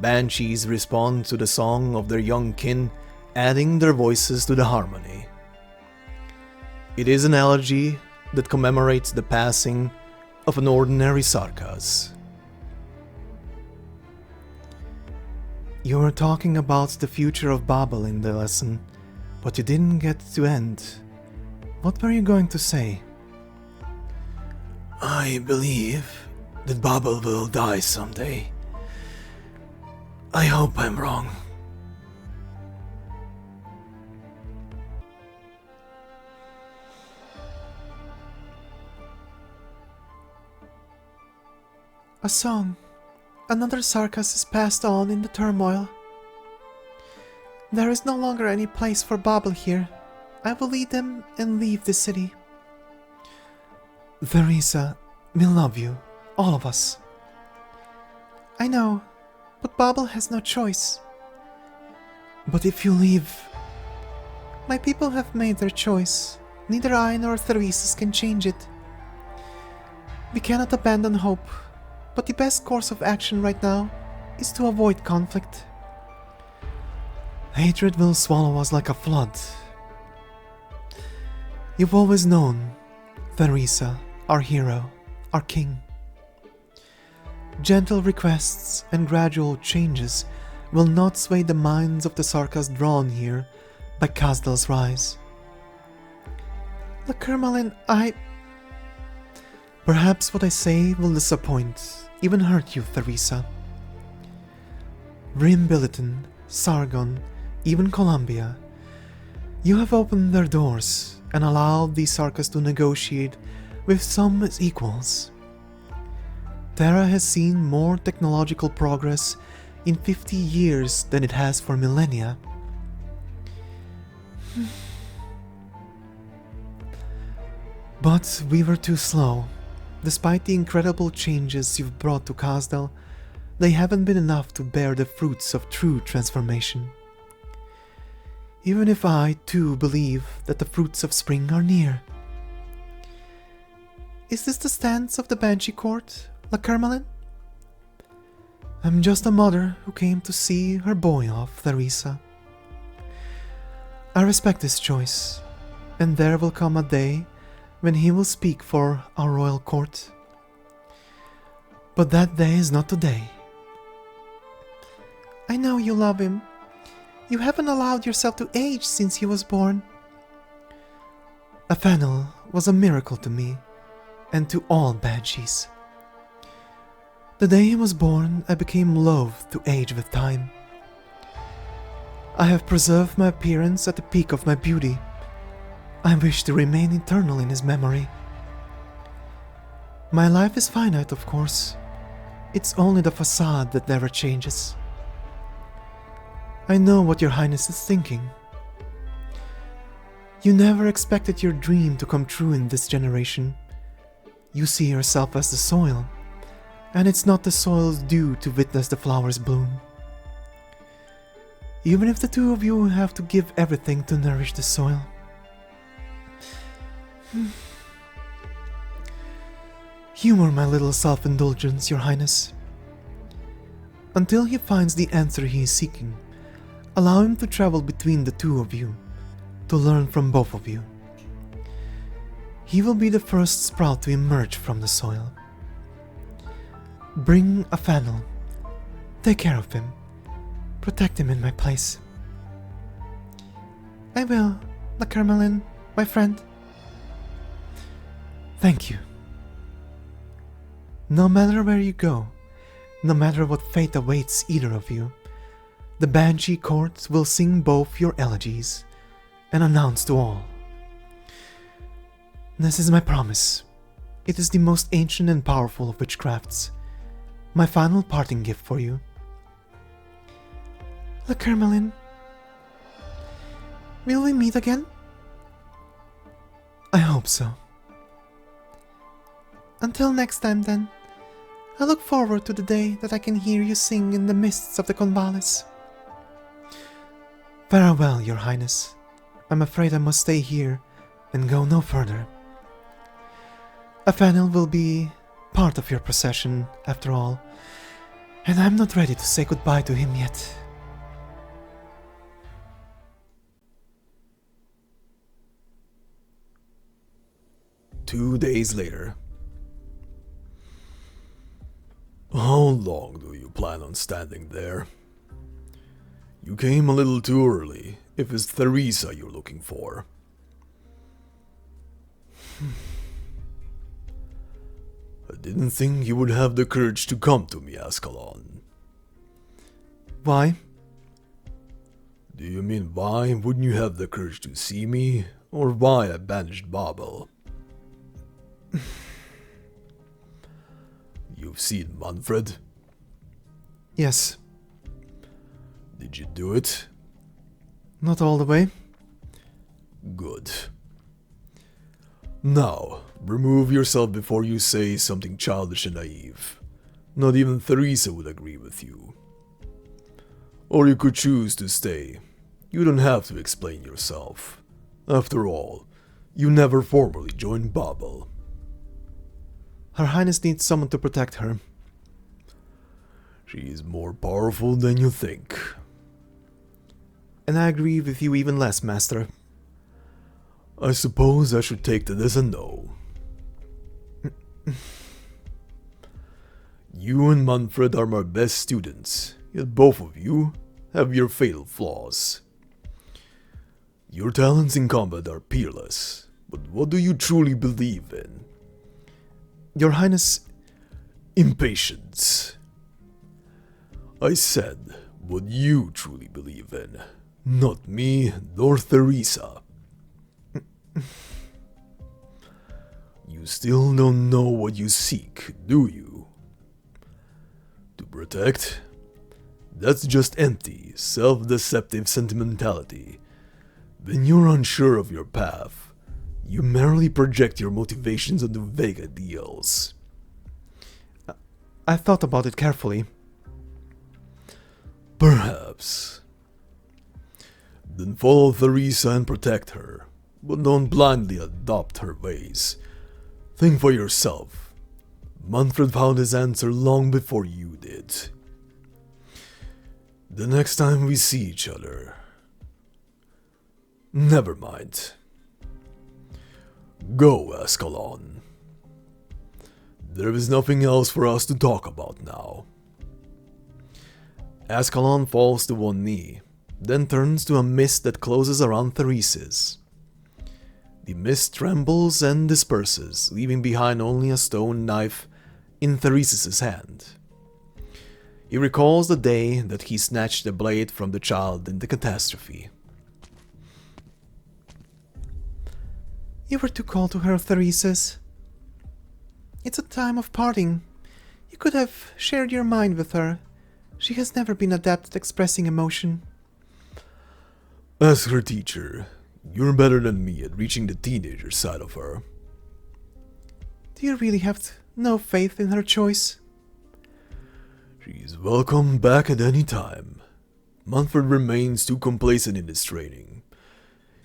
Speaker 1: Banshees respond to the song of their young kin, adding their voices to the harmony. It is an elegy that commemorates the passing of an ordinary Sarkas.
Speaker 2: You were talking about the future of Babel in the lesson, but you didn't get to end. What were you going to say?
Speaker 1: I believe that Babel will die someday. I hope I'm wrong.
Speaker 2: A song. Another Sarkas is passed on in the turmoil. There is no longer any place for Babel here. I will lead them and leave the city. Theresa, we love you, all of us. I know, but Babel has no choice. But if you leave... My people have made their choice. Neither I nor Theresa can change it. We cannot abandon hope, but the best course of action right now is to avoid conflict. Hatred will swallow us like a flood. You've always known, Theresa, our hero, our king. Gentle requests and gradual changes will not sway the minds of the Sarkas drawn here by Kazdel's rise. Lakermalin, Perhaps what I say will disappoint, even hurt you, Theresa. Rimbiliton, Sargon, even Columbia, you have opened their doors and allowed these Sarkas to negotiate with some as equals. Terra has seen more technological progress in 50 years than it has for millennia. But we were too slow. Despite the incredible changes you've brought to Kazdel, they haven't been enough to bear the fruits of true transformation. Even if I, too, believe that the fruits of spring are near. Is this the stance of the Banshee Court, Lakermalin? I'm just a mother who came to see her boy off, Theresa. I respect his choice, and there will come a day when he will speak for our royal court. But that day is not today. I know you love him. You haven't allowed yourself to age since he was born. Athanel was a miracle to me, and to all banshees. The day he was born, I became loath to age with time. I have preserved my appearance at the peak of my beauty. I wish to remain eternal in his memory. My life is finite, of course. It's only the facade that never changes. I know what your highness is thinking. You never expected your dream to come true in this generation. You see yourself as the soil, and it's not the soil's due to witness the flowers bloom. Even if the two of you have to give everything to nourish the soil. Humor my little self-indulgence, your highness. Until he finds the answer he is seeking, allow him to travel between the two of you, to learn from both of you. He will be the first sprout to emerge from the soil. Bring a fennel. Take care of him. Protect him in my place. I will, the Carmelin, my friend. Thank you. No matter where you go, no matter what fate awaits either of you, the Banshee Court will sing both your elegies and announce to all. This is my promise. It is the most ancient and powerful of witchcrafts. My final parting gift for you. The Carmelin. Will we meet again? I hope so. Until next time then, I look forward to the day that I can hear you sing in the mists of the Convalis. Farewell, your highness. I'm afraid I must stay here and go no further. Athanel will be part of your procession, after all, and I'm not ready to say goodbye to him yet.
Speaker 1: Two days later. How long do you plan on standing there? You came a little too early, if it's Theresa you're looking for. I didn't think you would have the courage to come to me, Ascalon.
Speaker 2: Why?
Speaker 1: Do you mean why wouldn't you have the courage to see me, or why I banished Babel? You've seen Manfred?
Speaker 2: Yes.
Speaker 1: Did you do it?
Speaker 2: Not all the way.
Speaker 1: Good. Now, remove yourself before you say something childish and naive. Not even Theresa would agree with you. Or you could choose to stay. You don't have to explain yourself. After all, you never formally joined Babel.
Speaker 2: Her Highness needs someone to protect her.
Speaker 1: She is more powerful than you think.
Speaker 2: And I agree with you even less, Master.
Speaker 1: I suppose I should take that as a no. You and Manfred are my best students, yet both of you have your fatal flaws. Your talents in combat are peerless, but what do you truly believe in?
Speaker 2: Your Highness...
Speaker 1: Impatience. I said what you truly believe in, not me nor Theresa. You still don't know what you seek, do you? To protect? That's just empty, self-deceptive sentimentality. When you're unsure of your path, you merely project your motivations onto vague ideals.
Speaker 2: I thought about it carefully.
Speaker 1: Perhaps. Then follow Theresa and protect her, but don't blindly adopt her ways. Think for yourself. Manfred found his answer long before you did. The next time we see each other... Never mind. Go, Ascalon. There is nothing else for us to talk about now.
Speaker 2: Ascalon falls to one knee, then turns to a mist that closes around Theresa's. The mist trembles and disperses, leaving behind only a stone knife in Theresa's hand. He recalls the day that he snatched the blade from the child in the catastrophe. You were too cold to her, Theresa's. It's a time of parting. You could have shared your mind with her. She has never been adept at expressing emotion.
Speaker 1: Ask her teacher. You're better than me at reaching the teenager side of her.
Speaker 2: Do you really have no faith in her choice?
Speaker 1: She's welcome back at any time. Manfred remains too complacent in his training.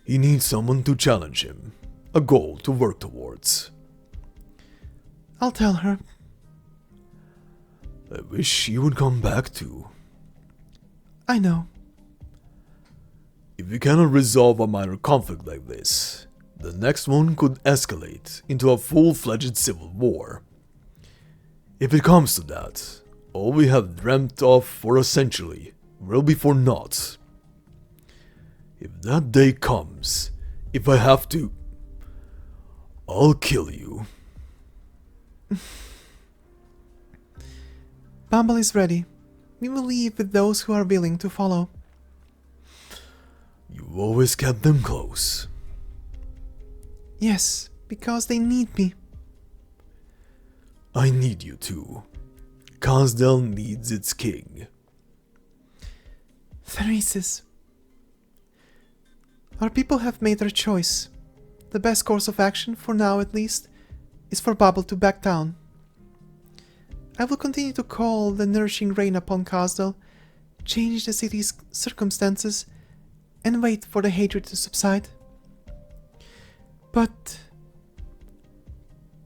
Speaker 1: He needs someone to challenge him, a goal to work towards.
Speaker 2: I'll tell her.
Speaker 1: I wish she would come back too.
Speaker 2: I know.
Speaker 1: If we cannot resolve a minor conflict like this, the next one could escalate into a full-fledged civil war. If it comes to that, all we have dreamt of for a century will be for naught. If that day comes, if I have to, I'll kill you.
Speaker 2: Babel is ready. We will leave with those who are willing to follow.
Speaker 1: You've always kept them close.
Speaker 2: Yes, because they need me.
Speaker 1: I need you too. Kazdel needs its king.
Speaker 2: Theresis. Our people have made their choice. The best course of action, for now at least, is for Babel to back down. I will continue to call the nourishing rain upon Kazdel, change the city's circumstances, and wait for the hatred to subside. But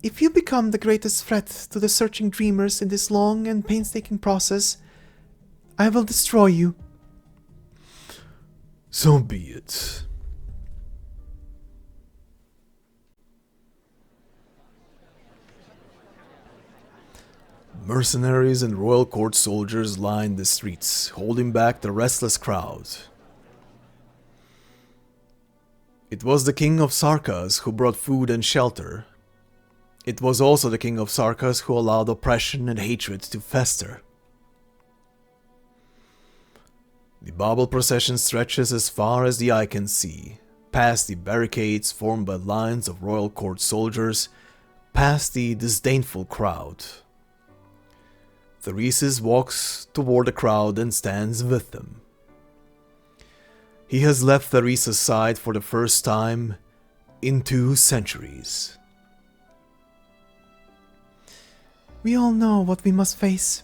Speaker 2: if you become the greatest threat to the searching dreamers in this long and painstaking process, I will destroy you.
Speaker 1: So be it. Mercenaries and royal court soldiers lined the streets, holding back the restless crowd. It was the king of Sarkas who brought food and shelter. It was also the king of Sarkas who allowed oppression and hatred to fester. The Babel procession stretches as far as the eye can see, past the barricades formed by lines of royal court soldiers, past the disdainful crowd. Theresis walks toward the crowd and stands with them. He has left Theresa's side for the first time in 2 centuries.
Speaker 2: We all know what we must face.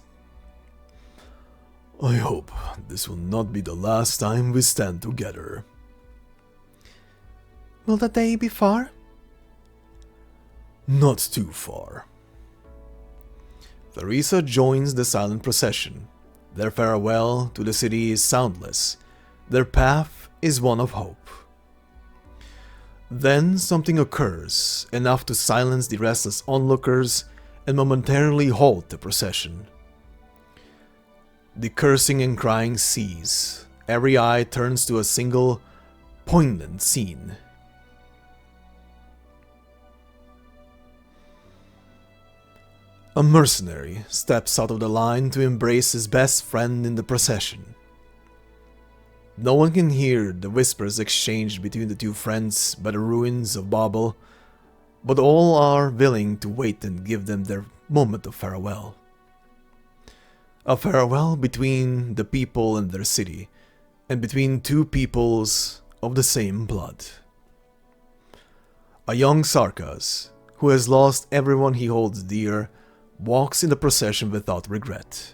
Speaker 1: I hope this will not be the last time we stand together.
Speaker 2: Will that day be far?
Speaker 1: Not too far. Theresa joins the silent procession. Their farewell to the city is soundless. Their path is one of hope. Then something occurs, enough to silence the restless onlookers and momentarily halt the procession. The cursing and crying cease. Every eye turns to a single, poignant scene. A mercenary steps out of the line to embrace his best friend in the procession. No one can hear the whispers exchanged between the two friends by the ruins of Babel, but all are willing to wait and give them their moment of farewell. A farewell between the people and their city, and between two peoples of the same blood. A young Sarkas, who has lost everyone he holds dear, walks in the procession without regret.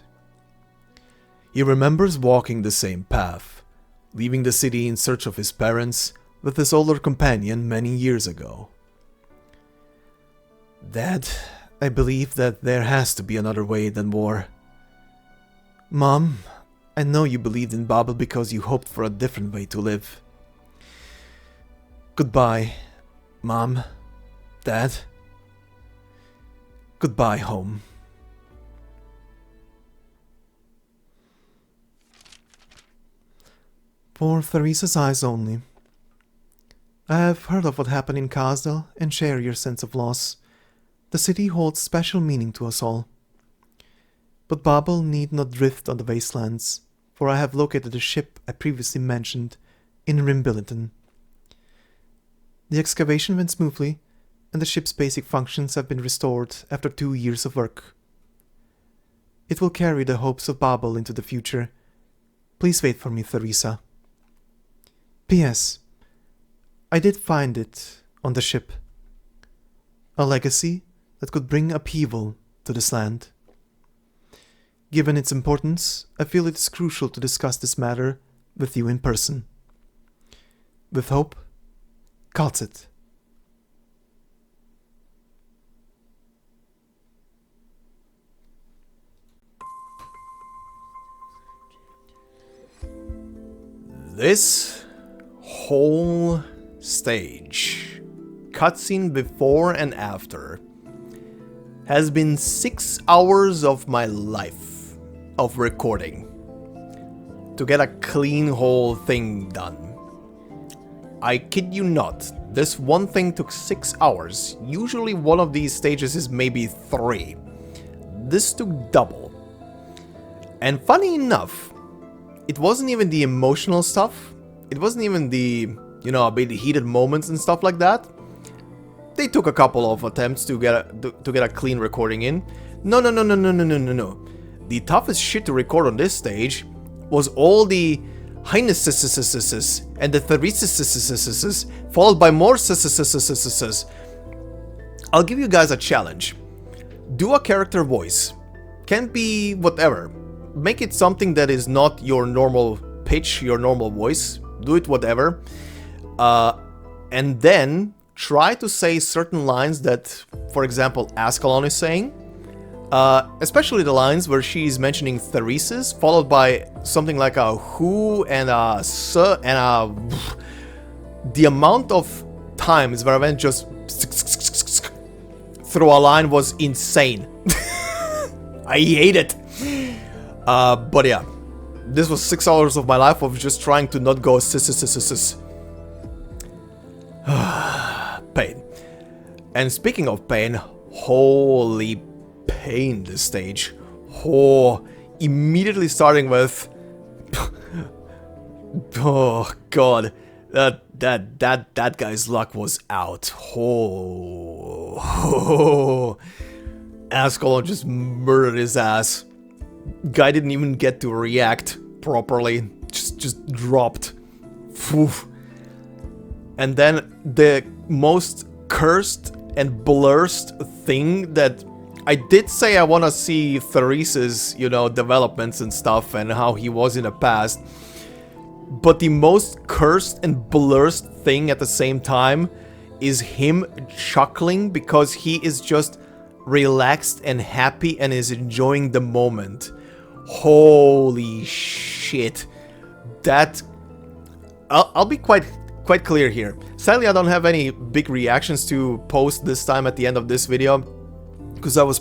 Speaker 1: He remembers walking the same path, leaving the city in search of his parents with his older companion many years ago. Dad, I believe that there has to be another way than war. Mom, I know you believed in Babel because you hoped for a different way to live. Goodbye, Mom, Dad. Goodbye, home.
Speaker 2: For Theresa's eyes only. I have heard of what happened in Kazdel and share your sense of loss. The city holds special meaning to us all. But Babel need not drift on the wastelands, for I have located the ship I previously mentioned in Rimbilliton. The excavation went smoothly, and the ship's basic functions have been restored after 2 years of work. It will carry the hopes of Babel into the future. Please wait for me, Theresa. P.S. I did find it on the ship. A legacy that could bring upheaval to this land. Given its importance, I feel it is crucial to discuss this matter with you in person. With hope, kal'tsit.
Speaker 1: This whole stage, cutscene before and after, has been 6 hours of my life of recording to get a clean whole thing done. I kid you not, this one thing took 6 hours. Usually one of these stages is maybe 3. This took double. And funny enough, it wasn't even the emotional stuff. It wasn't even the, you know, a bit heated moments and stuff like that. They took a couple of attempts to get a clean recording in. No. The toughest shit to record on this stage was all the highnesses and the theresis, followed by more ss. I'll give you guys a challenge. Do a character voice. Can't be whatever. Make it something that is not your normal pitch, your normal voice. Do it whatever. And then try to say certain lines that, for example, Ascalon is saying. Especially the lines where she's mentioning theresis, followed by something like a who and a s and a... The amount of times where I went just through a line was insane. I hate it. But yeah, this was 6 hours of my life of just trying to not go sis. Pain. And speaking of pain, holy pain this stage. Oh, immediately starting with oh god, that guy's luck was out. Oh. Ascalon just murdered his ass. Guy didn't even get to react properly. Just dropped. Oof. And then the most cursed and blurst thing that I did say I want to see Therese's, you know, developments and stuff and how he was in the past. But the most cursed and blurst thing at the same time is him chuckling because he is just relaxed and happy and is enjoying the moment. Holy shit. That... I'll be quite clear here. Sadly, I don't have any big reactions to post this time at the end of this video, because I was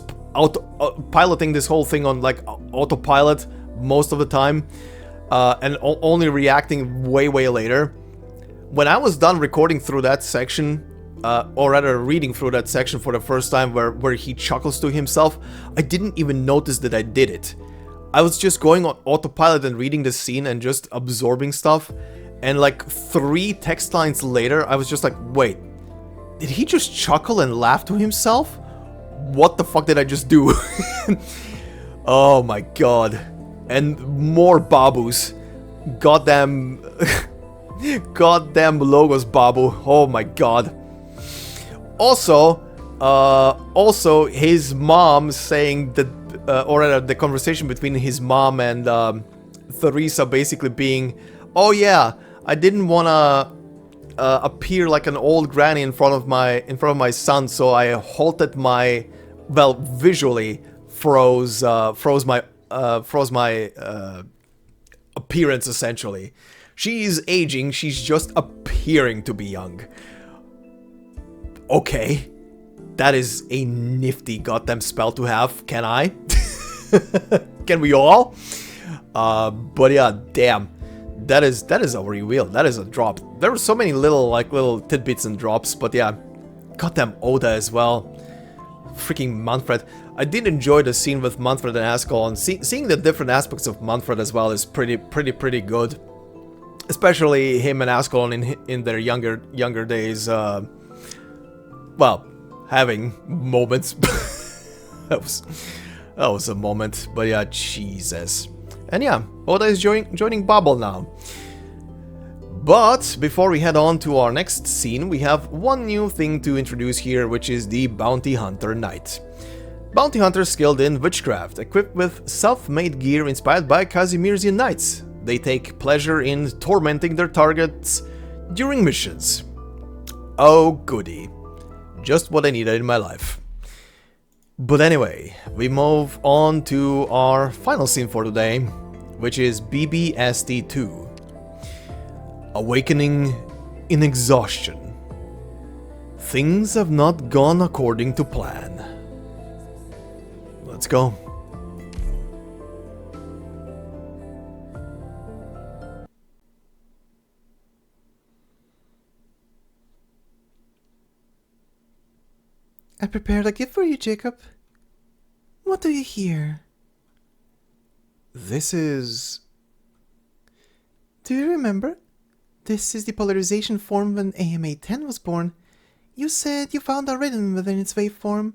Speaker 1: piloting this whole thing on like autopilot most of the time, and only reacting way later. When I was done recording through that section, or rather reading through that section for the first time where he chuckles to himself, I didn't even notice that I did it. I was just going on autopilot and reading the scene and just absorbing stuff. And like 3 text lines later, I was just like, wait, did he just chuckle and laugh to himself? What the fuck did I just do? Oh my god. And more babus. Goddamn... Goddamn logos, babu. Oh my god. Also, his mom saying that, or rather the conversation between his mom and Theresa basically being, oh yeah, I didn't wanna appear like an old granny in front of my son, so I halted my, well, visually froze my appearance essentially. She's aging, she's just appearing to be young. Okay, that is a nifty goddamn spell to have. Can I? Can we all? But yeah, damn. That is a reveal. That is a drop. There were so many little tidbits and drops, but yeah. Goddamn Oda as well. Freaking Manfred. I did enjoy the scene with Manfred and Ascalon. Seeing the different aspects of Manfred as well is pretty good. Especially him and Ascalon in their younger days. Well, having moments. that was a moment. But yeah, Jesus. And yeah, Oda is joining Babel now. But before we head on to our next scene, we have one new thing to introduce here, which is the Bounty Hunter Knight. Bounty hunters skilled in witchcraft, equipped with self-made gear inspired by Kazimierzian knights. They take pleasure in tormenting their targets during missions. Oh goody. Just what I needed in my life. But anyway, we move on to our final scene for today, which is BBST2. Awakening in exhaustion. Things have not gone according to plan. Let's go.
Speaker 2: I prepared a gift for you, Jacob. What do you hear?
Speaker 1: This is...
Speaker 2: Do you remember? This is the polarization form when AMA-10 was born. You said you found a rhythm within its waveform.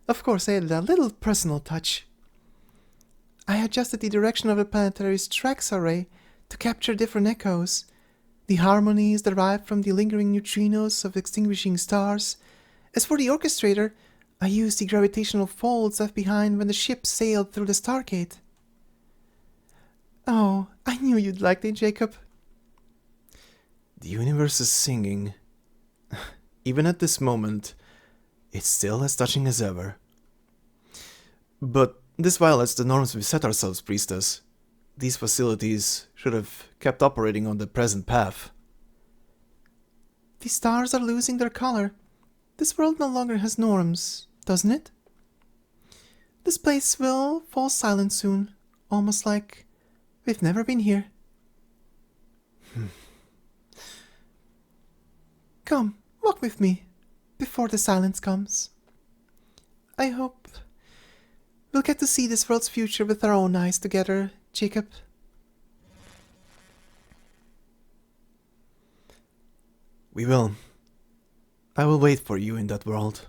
Speaker 2: Of course, I added a little personal touch. I adjusted the direction of the planetary's tracks array to capture different echoes. The harmony is derived from the lingering neutrinos of extinguishing stars. As for the orchestrator, I used the gravitational folds left behind when the ship sailed through the Stargate. Oh, I knew you'd like it, Jacob.
Speaker 1: The universe is singing. Even at this moment, it's still as touching as ever. But this violates the norms we set ourselves, Priestess. These facilities should have kept operating on the present path.
Speaker 2: The stars are losing their color. This world no longer has norms, doesn't it? This place will fall silent soon, almost like we've never been here. Come, walk with me, before the silence comes. I hope we'll get to see this world's future with our own eyes together, Jacob.
Speaker 1: We will. I will wait for you in that world.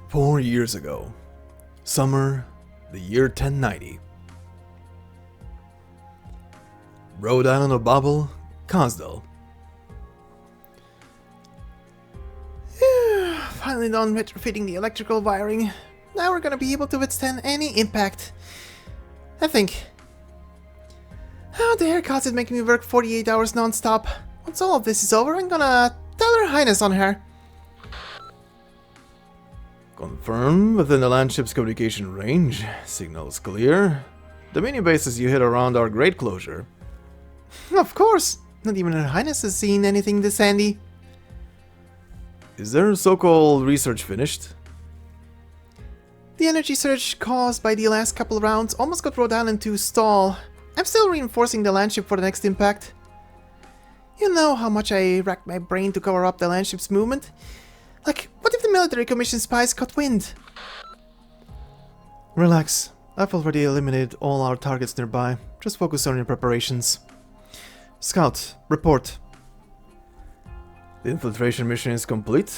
Speaker 1: "4 years ago. Summer, the year 1090. Rhodes Island of Babel, Kazdel.
Speaker 2: Finally done retrofitting the electrical wiring. Now we're gonna be able to withstand any impact. I think. How dare kal'tsit making me work 48 hours non-stop. Once all of this is over, I'm gonna tell Her Highness on her.
Speaker 1: Confirmed within the landship's communication range. Signals clear. The mini bases you hit around are great closure.
Speaker 2: Of course. Not even Her Highness has seen anything this handy.
Speaker 1: Is their so-called research finished?
Speaker 2: The energy surge caused by the last couple rounds almost got Rhodes Island to stall. I'm still reinforcing the landship for the next impact. You know how much I racked my brain to cover up the landship's movement? Like, what if the military commission spies caught wind?
Speaker 1: Relax. I've already eliminated all our targets nearby. Just focus on your preparations. Scout, report. The infiltration mission is complete.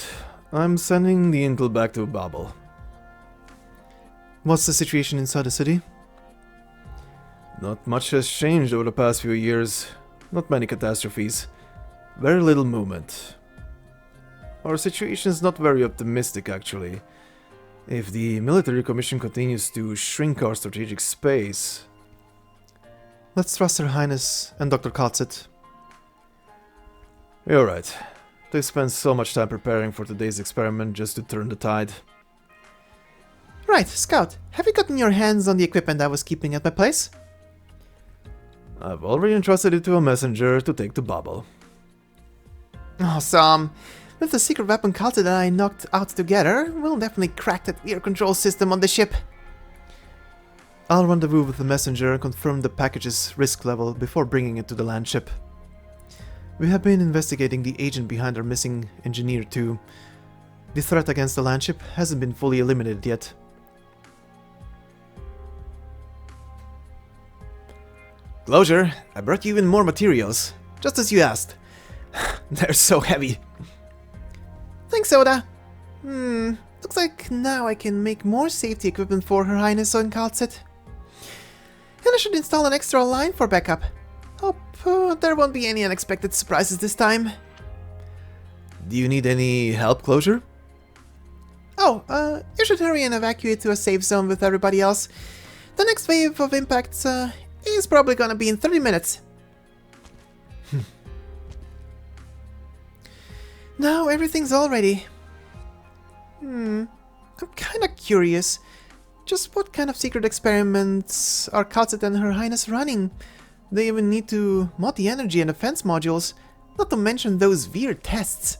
Speaker 1: I'm sending the intel back to Babel.
Speaker 2: What's the situation inside the city?
Speaker 1: Not much has changed over the past few years. Not many catastrophes. Very little movement. Our situation is not very optimistic, actually. If the military commission continues to shrink our strategic space...
Speaker 2: Let's trust Her Highness and Dr. kal'tsit.
Speaker 1: You're right. They spent so much time preparing for today's experiment just to turn the tide.
Speaker 2: Right, Scout, have you gotten your hands on the equipment I was keeping at my place?
Speaker 1: I've already entrusted it to a messenger to take to Babel.
Speaker 2: Awesome. With the secret weapon kal'tsit that I knocked out together, we'll definitely crack that air control system on the ship.
Speaker 1: I'll rendezvous with the messenger and confirm the package's risk level before bringing it to the landship. We have been investigating the agent behind our missing engineer too. The threat against the landship hasn't been fully eliminated yet. Closure, I brought you even more materials, just as you They're so heavy.
Speaker 2: Thanks, Oda. Those Looks like now I can make more safety equipment for Her Highness on kal'tsit. And I should install an extra line for backup. Hope there won't be any unexpected surprises this time.
Speaker 1: Do you need any help, Closure?
Speaker 2: Oh, you should hurry and evacuate to a safe zone with everybody else. The next wave of impacts is probably gonna be in 30 minutes. Now everything's all ready. I'm kinda curious. Just what kind of secret experiments are kal'tsit and Her Highness running? They even need to mod the energy and defense modules, not to mention those weird tests.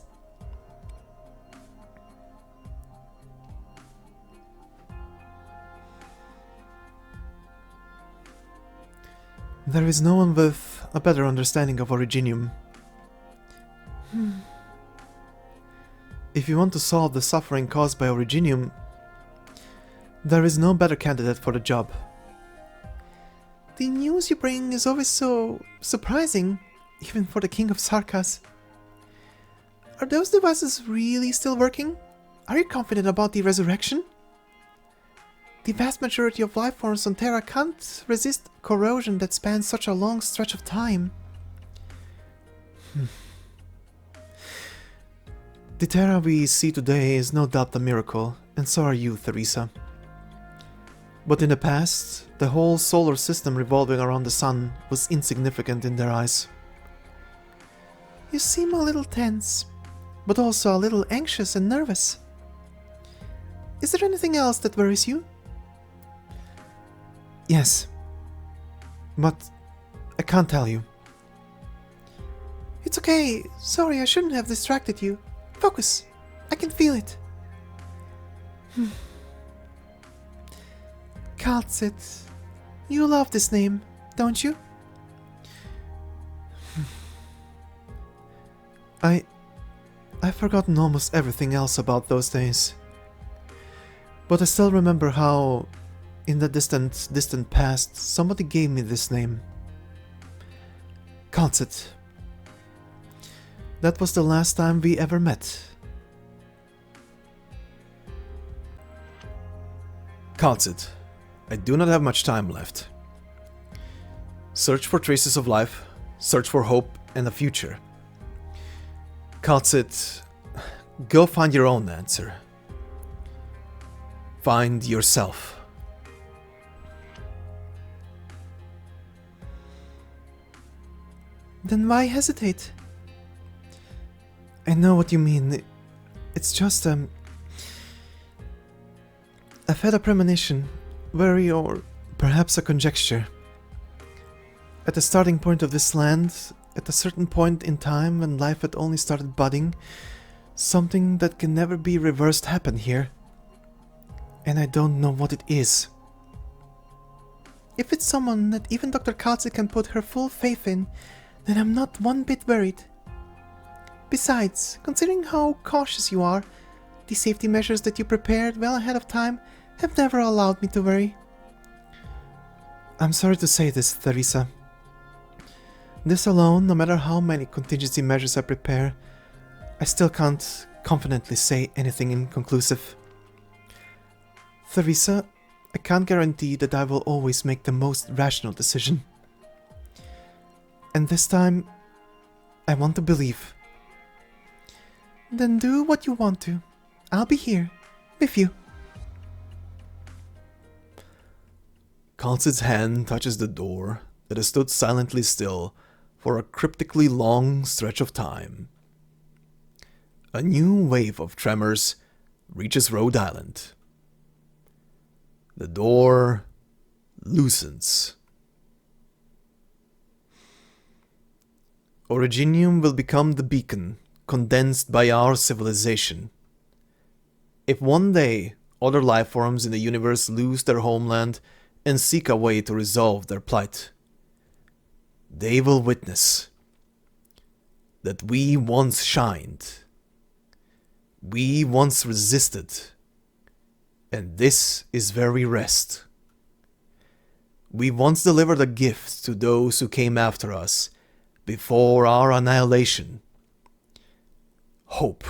Speaker 2: There is no one with a better understanding of Originium. If you want to solve the suffering caused by Originium, there is no better candidate for the job. The news you bring is always so surprising, even for the King of Sarkas. Are those devices really still working? Are you confident about the resurrection? The vast majority of life forms on Terra can't resist corrosion that spans such a long stretch of time. The Terra we see today is no doubt a miracle, and so are you, Theresa. But in the past, the whole solar system revolving around the sun was insignificant in their eyes. You seem a little tense, but also a little anxious and nervous. Is there anything else that worries you? Yes, but I can't tell you. It's okay. Sorry, I shouldn't have distracted you. Focus. I can feel it. kal'tsit. You love this name, don't you? I've forgotten almost everything else about those days. But I still remember how, in the distant past, somebody gave me this name. kal'tsit. That was the last time we ever met.
Speaker 1: kal'tsit, I do not have much time left. Search for traces of life, search for hope and a future. kal'tsit, go find your own answer. Find yourself.
Speaker 2: Then why hesitate? I know what you mean. It's just, I've had a premonition, worry, or perhaps a conjecture. At the starting point of this land, at a certain point in time when life had only started budding, something that can never be reversed happened here. And I don't know what it is. If it's someone that even Dr. kal'tsit can put her full faith in, then I'm not one bit worried. Besides, considering how cautious you are, the safety measures that you prepared well ahead of time have never allowed me to worry. I'm sorry to say this, Theresa. This alone, no matter how many contingency measures I prepare, I still can't confidently say anything inconclusive. Theresa, I can't guarantee that I will always make the most rational decision. And this time, I want to believe. Then do what you want to. I'll be here, with you.
Speaker 1: kal'tsit's hand touches the door that has stood silently still for a cryptically long stretch of time. A new wave of tremors reaches Rhodes Island. The door loosens. Originium will become the beacon condensed by our civilization. If one day other life forms in the universe lose their homeland and seek a way to resolve their plight, they will witness that we once shined, we once resisted, and this is where we rest. We once delivered a gift to those who came after us before our annihilation. Hope.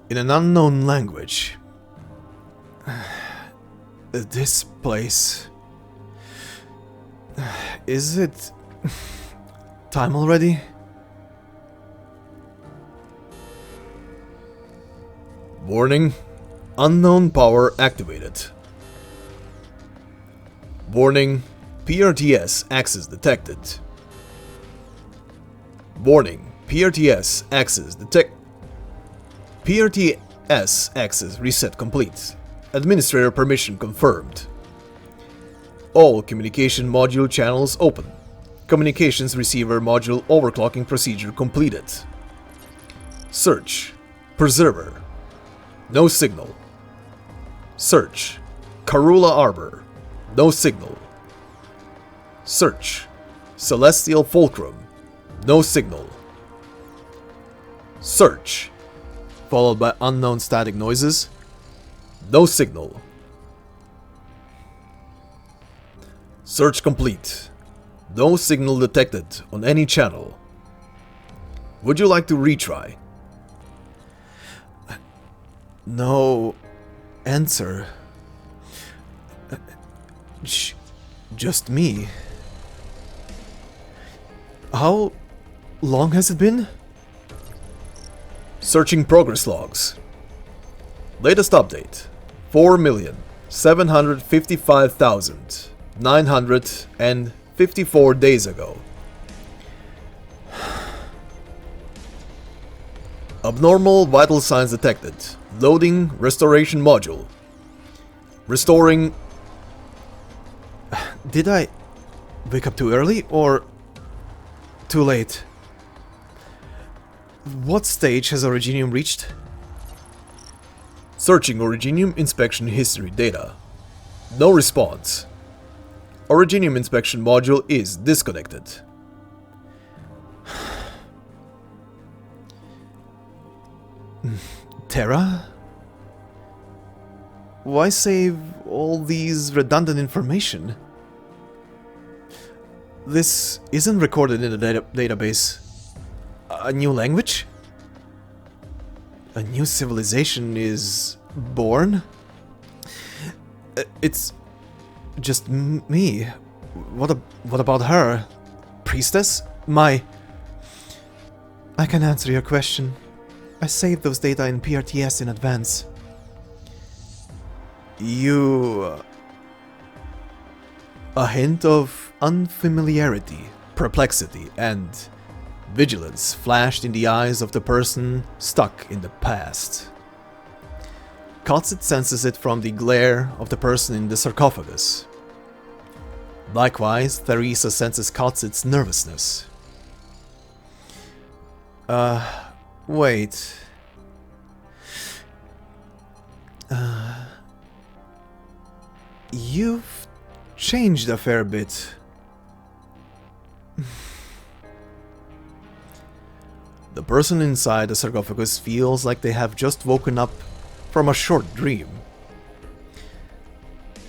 Speaker 1: In an unknown language. This place... Is it... time already? Warning. Unknown power activated. Warning. PRTS access detected. Warning. PRTS access PRTS access reset complete. Administrator permission confirmed. All communication module channels open. Communications receiver module overclocking procedure completed. Search. Preserver. No signal. Search. Karula Arbor. No signal. Search. Celestial Fulcrum. No signal. Search. Followed by unknown static noises. No signal. Search complete. No signal detected on any channel. Would you like to retry? No answer. Just me. How long has it been? Searching progress logs. Latest update. 4,755,954 days ago. Abnormal vital signs detected. Loading restoration module. Restoring... Did I wake up too early or too late? What stage has Originium reached? Searching Originium inspection history data. No response. Originium inspection module is disconnected. Terra? Why save all these redundant information? This isn't recorded in the database. A new language? A new civilization is born? It's just me. What about her? Priestess? I can answer your question. I saved those data in PRTS in advance. You... A hint of unfamiliarity, perplexity, and vigilance flashed in the eyes of the person stuck in the past. Kal'tsit senses it from the glare of the person in the sarcophagus. Likewise, Theresa senses Kal'tsit's nervousness. Wait. You've changed a fair bit. The person inside the sarcophagus feels like they have just woken up from a short dream.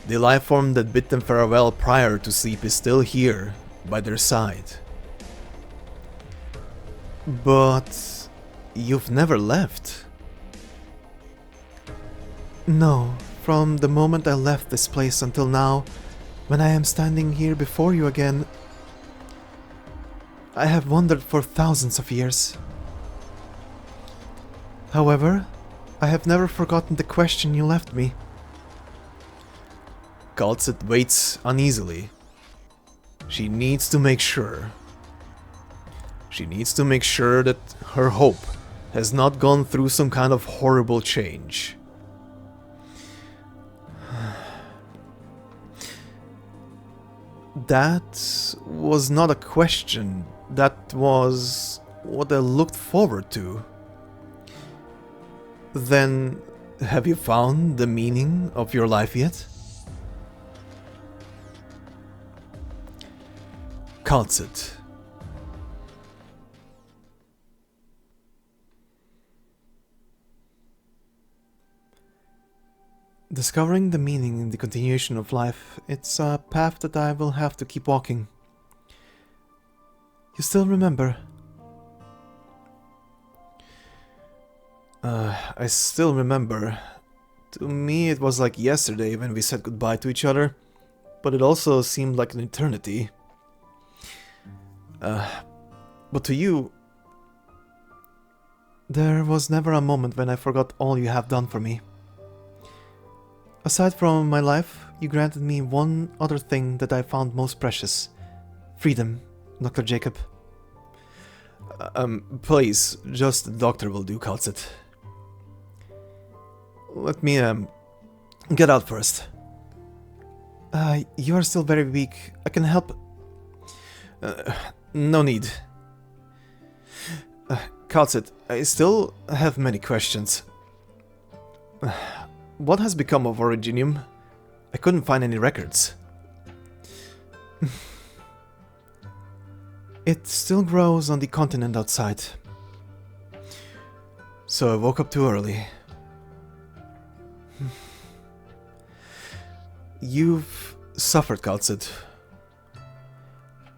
Speaker 1: The life form that bid them farewell prior to sleep is still here, by their side. But you've never left. No, from the moment I left this place until now, when I am standing here before you again, I have wandered for thousands of years. However, I have never forgotten the question you left me. Kal'tsit waits uneasily. She needs to make sure. She needs to make sure that her hope has not gone through some kind of horrible change. That was not a question. That was what I looked forward to. Then, have you found the meaning of your life yet? Kal'tsit. Discovering the meaning in the continuation of life, it's a path that I will have to keep walking. You still remember? I still remember. To me it was like yesterday when we said goodbye to each other, but it also seemed like an eternity. But to you, there was never a moment when I forgot all you have done for me. Aside from my life, you granted me one other thing that I found most precious. Freedom, Dr. Jacob. Please, just the doctor will do, kal'tsit. Let me, get out first. You are still very weak. I can help. No need. Kal'tsit, I still have many questions. What has become of Originium? I couldn't find any records. It still grows on the continent outside. So I woke up too early. You've suffered, kal'tsit.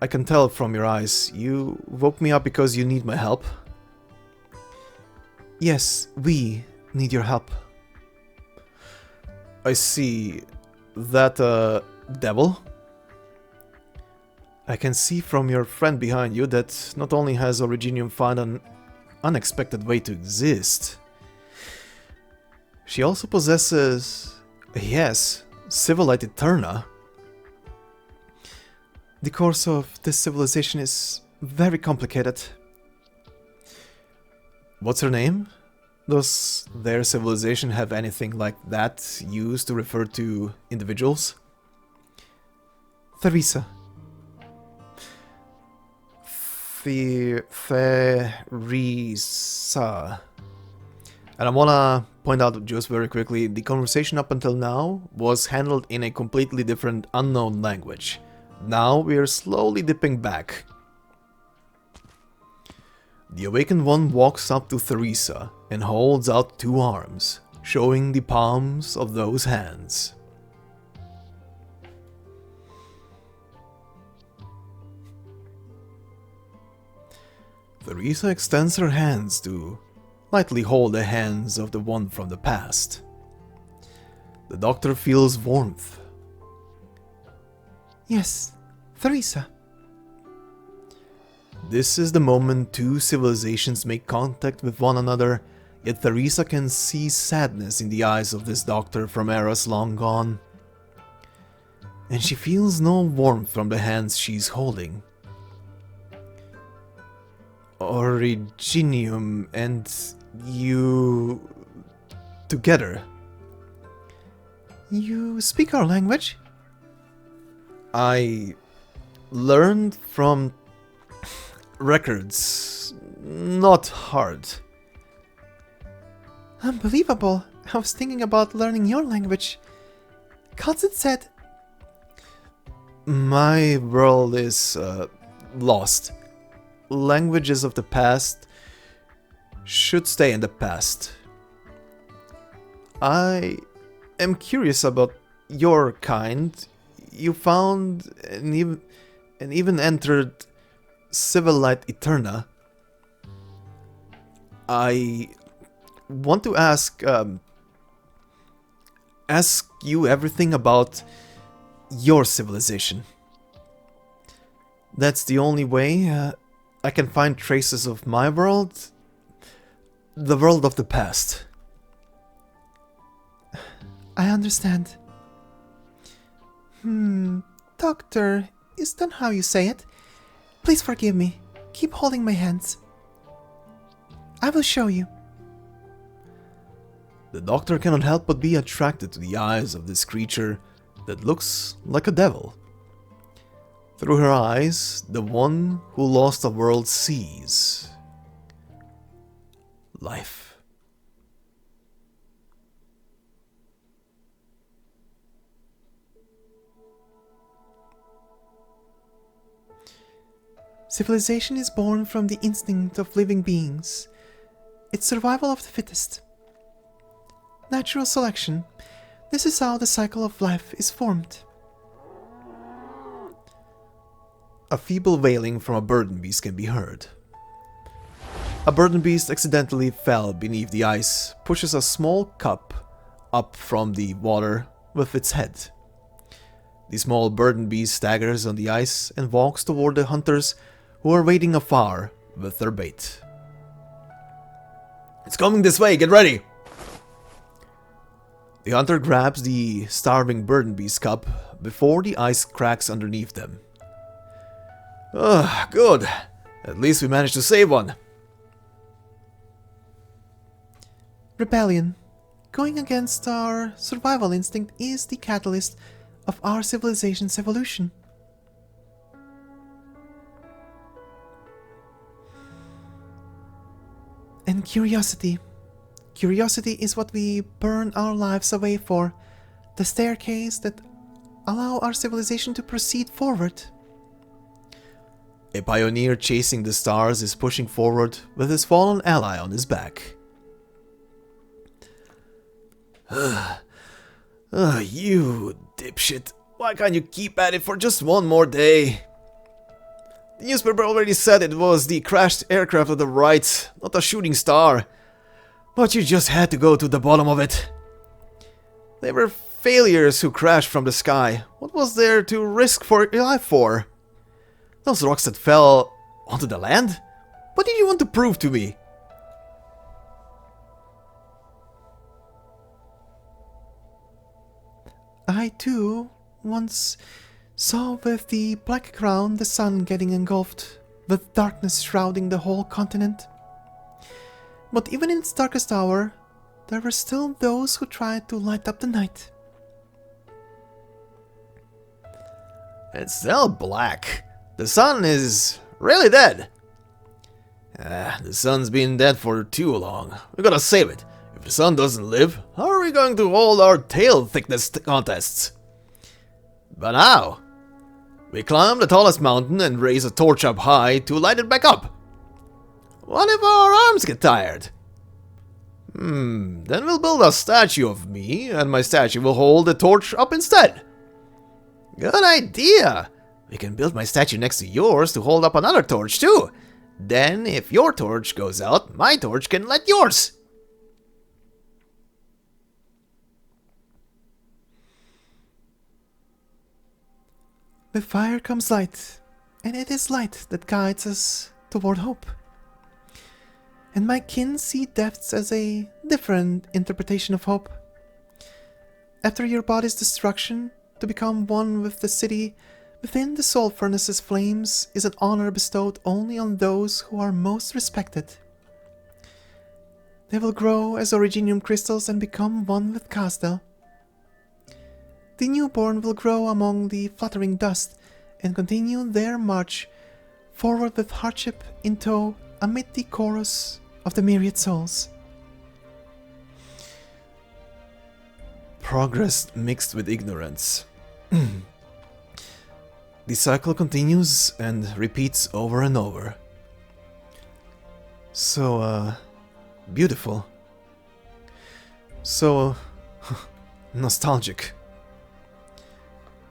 Speaker 1: I can tell from your eyes. You woke me up because you need my help. Yes, we need your help. I see. That, devil? I can see from your friend behind you that not only has Originium found an unexpected way to exist, she also possesses, yes, civilized Eterna. The course of this civilization is very complicated. What's her name? Does their civilization have anything like that used to refer to individuals? Theresa. Theresa. And I wanna point out just very quickly, the conversation up until now was handled in a completely different unknown language. Now we are slowly dipping back. The Awakened One walks up to Theresa and holds out two arms, showing the palms of those hands. Theresa extends her hands to lightly hold the hands of the one from the past. The doctor feels warmth. Yes, Theresa. This is the moment two civilizations make contact with one another, yet Theresa can see sadness in the eyes of this doctor from eras long gone. And she feels no warmth from the hands she's holding. Originium and you together. You speak our language? I learned from records, not hard. Unbelievable. I was thinking about learning your language. kal'tsit said... My world is lost. Languages of the past should stay in the past. I am curious about your kind. You found and even entered civilized Eterna. I want to ask you everything about your civilization. That's the only way I can find traces of my world, the world of the past. I understand. Doctor, is that how you say it? Please forgive me. Keep holding my hands. I will show you. The doctor cannot help but be attracted to the eyes of this creature that looks like a devil. Through her eyes, the one who lost a world sees life. Civilization is born from the instinct of living beings. It's survival of the fittest. Natural selection. This is how the cycle of life is formed. A feeble wailing from a burden beast can be heard. A burden beast accidentally fell beneath the ice, pushes a small cup up from the water with its head. The small burden beast staggers on the ice and walks toward the hunters who are waiting afar with their bait. It's coming this way, get ready! The hunter grabs the starving burden beast cup before the ice cracks underneath them. Good. At least we managed to save one.
Speaker 2: Rebellion. Going against our survival instinct is the catalyst of our civilization's evolution. And curiosity. Curiosity is what we burn our lives away for, the staircase that allow our civilization to proceed forward.
Speaker 1: A pioneer chasing the stars is pushing forward with his fallen ally on his back. You dipshit. Why can't you keep at it for just one more day? The newspaper already said it was the crashed aircraft of the Wrights, not a shooting star. But you just had to go to the bottom of it. They were failures who crashed from the sky. What was there to risk for your life for? Those rocks that fell onto the land? What did you want to prove to me?
Speaker 2: I too once saw with the black crown the sun getting engulfed, with darkness shrouding the whole continent. But even in its darkest hour, there were still those who tried to light up the night.
Speaker 1: It's still black. The sun is really dead. The sun's been dead for too long. We gotta save it. If the sun doesn't live, how are we going to hold our tail thickness contests? But how? We climb the tallest mountain and raise a torch up high to light it back up. What if our arms get tired? Then we'll build a statue of me, and my statue will hold the torch up instead. Good idea! We can build my statue next to yours to hold up another torch too. Then, if your torch goes out, my torch can light yours.
Speaker 2: With fire comes light, and it is light that guides us toward hope. And my kin see deaths as a different interpretation of hope. After your body's destruction, to become one with the city within the soul furnace's flames is an honor bestowed only on those who are most respected. They will grow as originium crystals and become one with Kazdel. The newborn will grow among the fluttering dust and continue their march forward with hardship in tow amid the chorus of the myriad souls.
Speaker 1: Progress mixed with ignorance. The cycle continues and repeats over and over. So, beautiful. So, nostalgic.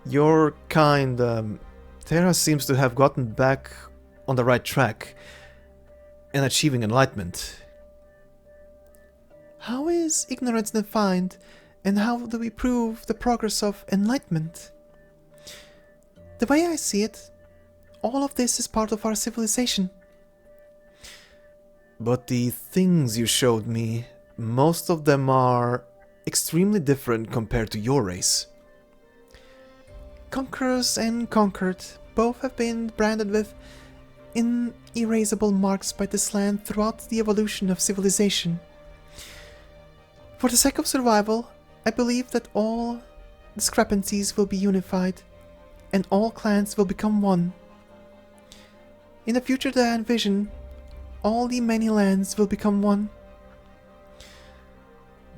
Speaker 1: Your kind, Terra seems to have gotten back on the right track and achieving enlightenment.
Speaker 2: How is ignorance defined, and how do we prove the progress of enlightenment? The way I see it, all of this is part of our civilization.
Speaker 1: But the things you showed me, most of them are extremely different compared to your race.
Speaker 2: Conquerors and conquered both have been branded with inerasable marks by this land throughout the evolution of civilization. For the sake of survival, I believe that all discrepancies will be unified, and all clans will become one. In the future that I envision, all the many lands will become one.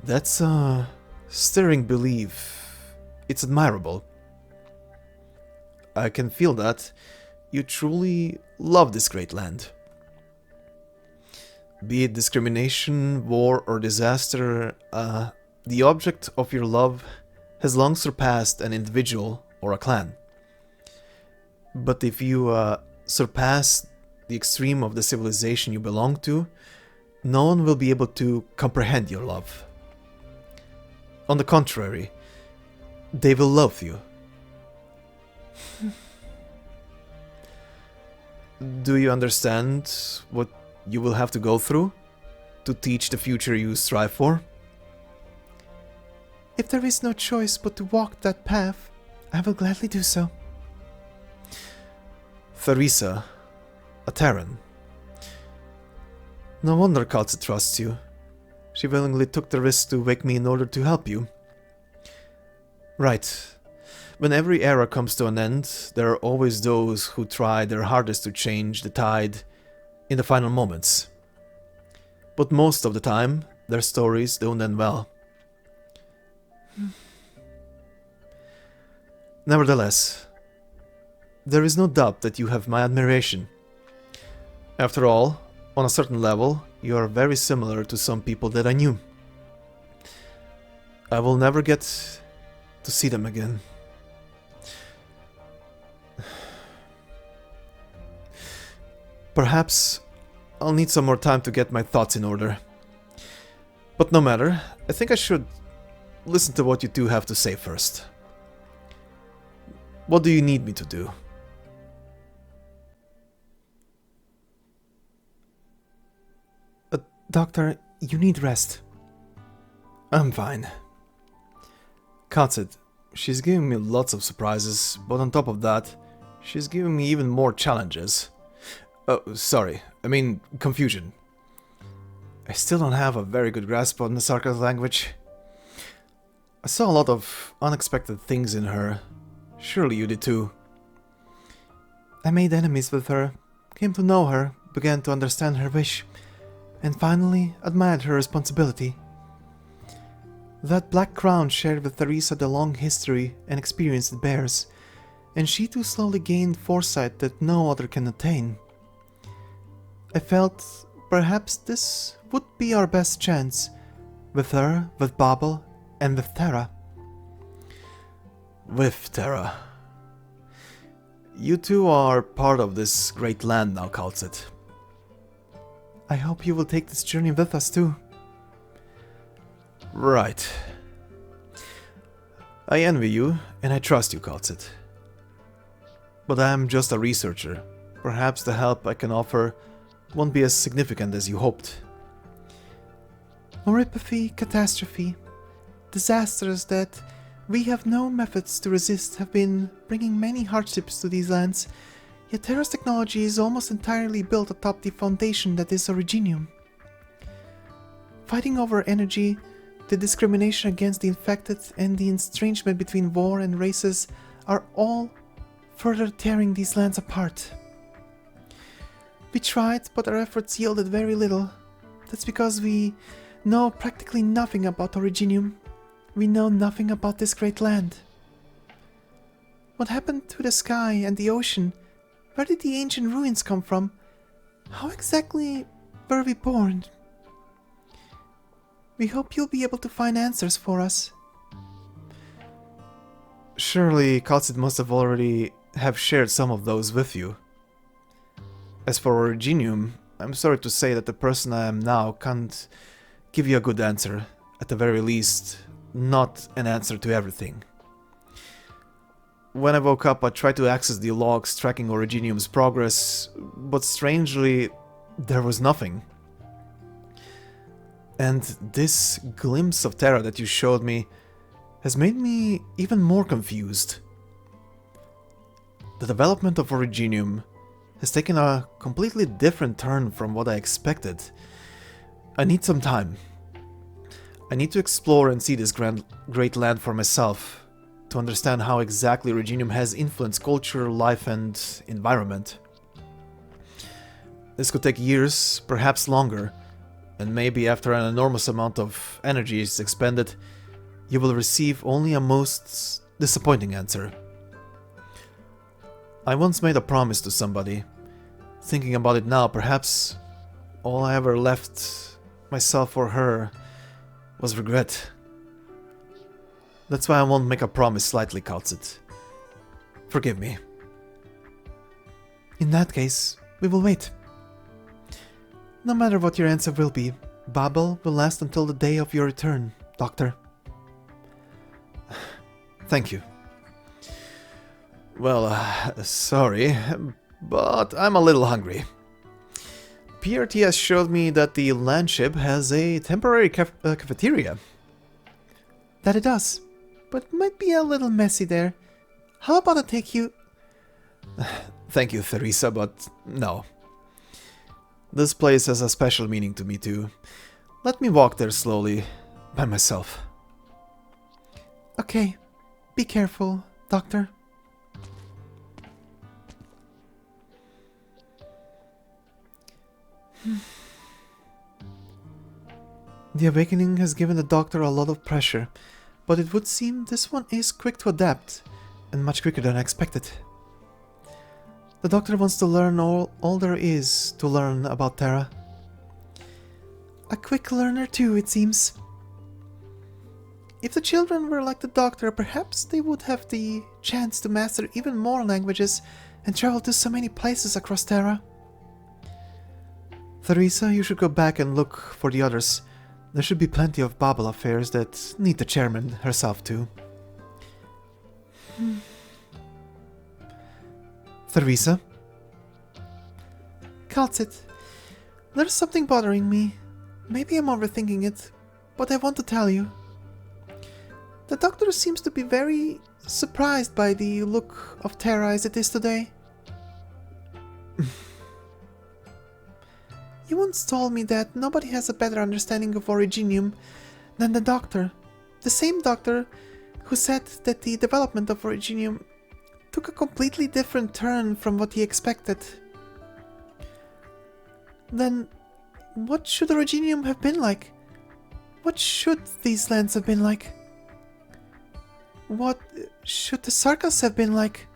Speaker 1: That's a stirring belief. It's admirable. I can feel that. You truly love this great land. Be it discrimination, war, or disaster, the object of your love has long surpassed an individual or a clan. But if you surpass the extreme of the civilization you belong to, no one will be able to comprehend your love. On the contrary, they will love you. Do you understand what you will have to go through to teach the future you strive for?
Speaker 2: If there is no choice but to walk that path, I will gladly do so.
Speaker 1: Theresa, a Terran. No wonder kal'tsit trusts you. She willingly took the risk to wake me in order to help you. Right. When every era comes to an end, there are always those who try their hardest to change the tide in the final moments. But most of the time, their stories don't end well. Nevertheless, there is no doubt that you have my admiration. After all, on a certain level, you are very similar to some people that I knew. I will never get to see them again. Perhaps I'll need some more time to get my thoughts in order. But no matter, I think I should listen to what you two have to say first. What do you need me to do?
Speaker 2: Doctor, you need rest.
Speaker 1: I'm fine. Kal'tsit, she's giving me lots of surprises, but on top of that, she's giving me even more challenges. Oh, sorry, I mean confusion. I still don't have a very good grasp on the Sarkar language. I saw a lot of unexpected things in her. Surely you did too.
Speaker 2: I made enemies with her, came to know her, began to understand her wish, and finally admired her responsibility. That black crown shared with Theresa the long history and experience it bears, and she too slowly gained foresight that no other can attain. I felt perhaps this would be our best chance, with her, with Babel, and with Terra.
Speaker 1: With Terra. You two are part of this great land now, kal'tsit.
Speaker 2: I hope you will take this journey with us too.
Speaker 1: Right. I envy you, and I trust you, kal'tsit. But I am just a researcher. Perhaps the help I can offer won't be as significant as you hoped.
Speaker 2: Oripathy, catastrophe, disasters that we have no methods to resist have been bringing many hardships to these lands, yet Terra's technology is almost entirely built atop the foundation that is Originium. Fighting over energy, the discrimination against the infected, and the estrangement between war and races are all further tearing these lands apart. We tried, but our efforts yielded very little. That's because we know practically nothing about Originium. We know nothing about this great land. What happened to the sky and the ocean? Where did the ancient ruins come from? How exactly were we born? We hope you'll be able to find answers for us.
Speaker 1: Surely kal'tsit must have already have shared some of those with you. As for Originium, I'm sorry to say that the person I am now can't give you a good answer. At the very least, not an answer to everything. When I woke up, I tried to access the logs tracking Originium's progress, but strangely, there was nothing. And this glimpse of Terra that you showed me has made me even more confused. The development of Originium has taken a completely different turn from what I expected. I need some time. I need to explore and see this great land for myself, to understand how exactly Originium has influenced culture, life, and environment. This could take years, perhaps longer, and maybe after an enormous amount of energy is expended, you will receive only a most disappointing answer. I once made a promise to somebody. Thinking about it now, perhaps all I ever left myself for her was regret. That's why I won't make a promise slightly, kal'tsit. Forgive me.
Speaker 2: In that case, we will wait. No matter what your answer will be, Babel will last until the day of your return, Doctor.
Speaker 1: Thank you. Well, sorry, but I'm a little hungry. PRT has showed me that the landship has a temporary cafeteria.
Speaker 2: That it does, but it might be a little messy there. How about I take you...
Speaker 1: Thank you, Theresa, but no. This place has a special meaning to me too. Let me walk there slowly, by myself.
Speaker 2: Okay, be careful, Doctor. The awakening has given the Doctor a lot of pressure, but it would seem this one is quick to adapt, and much quicker than expected. The Doctor wants to learn all there is to learn about Terra. A quick learner too, it seems. If the children were like the Doctor, perhaps they would have the chance to master even more languages and travel to so many places across Terra. Theresa, you should go back and look for the others. There should be plenty of Babel affairs that need the chairman herself too. Theresa? Kal'tsit, there's something bothering me. Maybe I'm overthinking it, but I want to tell you. The Doctor seems to be very surprised by the look of Terra as it is today. You once told me that nobody has a better understanding of Originium than the Doctor. The same Doctor who said that the development of Originium took a completely different turn from what he expected. Then, what should Originium have been like? What should these lands have been like? What should the Sarkas have been like?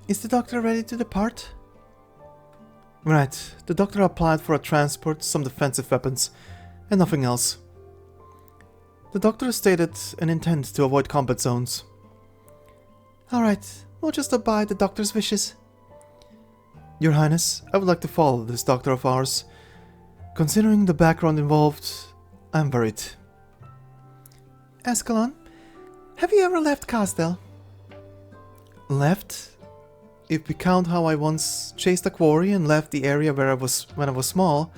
Speaker 2: Is the Doctor ready to depart? Right, the Doctor applied for a transport, some defensive weapons, and nothing else. The Doctor stated an intent to avoid combat zones. Alright, we'll just abide the Doctor's wishes. Your Highness, I would like to follow this Doctor of ours. Considering the background involved, I'm worried. Ascalon, have you ever left Kazdel? Left? If we count how I once chased a quarry and left the area where I was when I was small,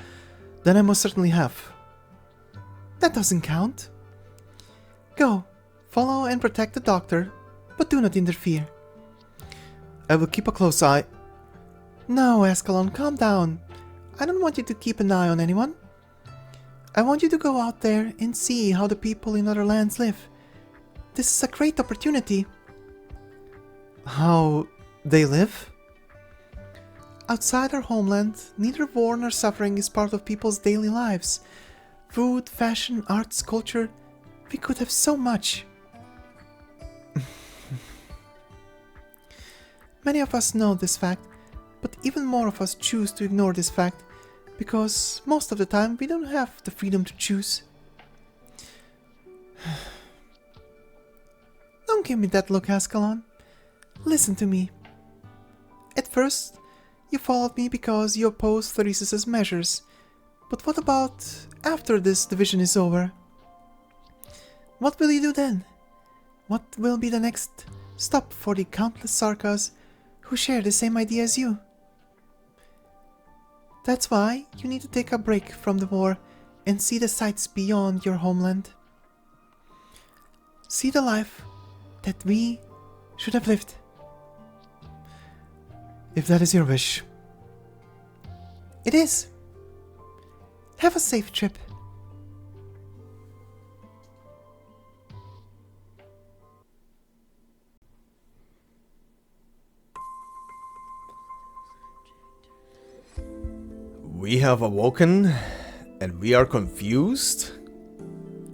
Speaker 2: then I most certainly have. That doesn't count. Go, follow and protect the Doctor, but do not interfere. I will keep a close eye. No, Ascalon, calm down. I don't want you to keep an eye on anyone. I want you to go out there and see how the people in other lands live. This is a great opportunity. How they live? Outside our homeland, neither war nor suffering is part of people's daily lives. Food, fashion, arts, culture, we could have so much. Many of us know this fact, but even more of us choose to ignore this fact, because most of the time we don't have the freedom to choose. Don't give me that look, Ascalon. Listen to me. At first, you followed me because you opposed Theresa's measures. But what about after this division is over? What will you do then? What will be the next stop for the countless Sarkas who share the same idea as you? That's why you need to take a break from the war and see the sights beyond your homeland. See the life that we should have lived. If that is your wish. It is. Have a safe trip.
Speaker 1: We have awoken, and we are confused,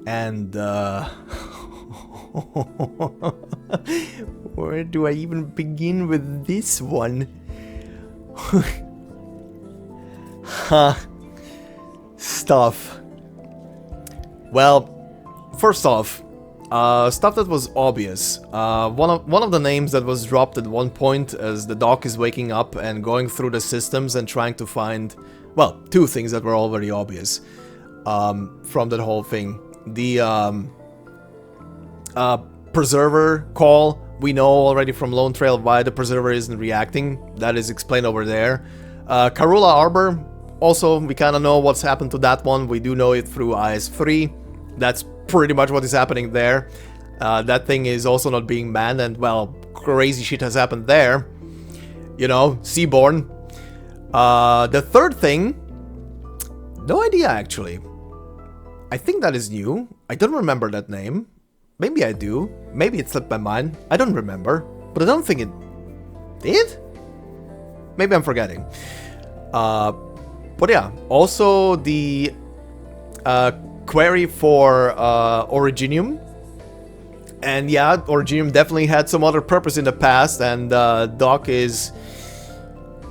Speaker 1: and where do I even begin with this one? Huh. Stuff. Well, first off, stuff that was obvious. One of the names that was dropped at one point as the doc is waking up and going through the systems and trying to find, well, two things that were already obvious from that whole thing. The Preserver call, we know already from Lone Trail why the Preserver isn't reacting. That is explained over there. Karula Arbor, also we kind of know what's happened to that one. We do know it through IS-3. That's pretty much what is happening there. That thing is also not being manned, and well, crazy shit has happened there. You know, Seaborn. The third thing, no idea actually. I think that is new. I don't remember that name. Maybe I do. Maybe it slipped my mind. I don't remember. But I don't think it did? Maybe I'm forgetting. But yeah, also the query for Originium. And yeah, Originium definitely had some other purpose in the past, and Doc is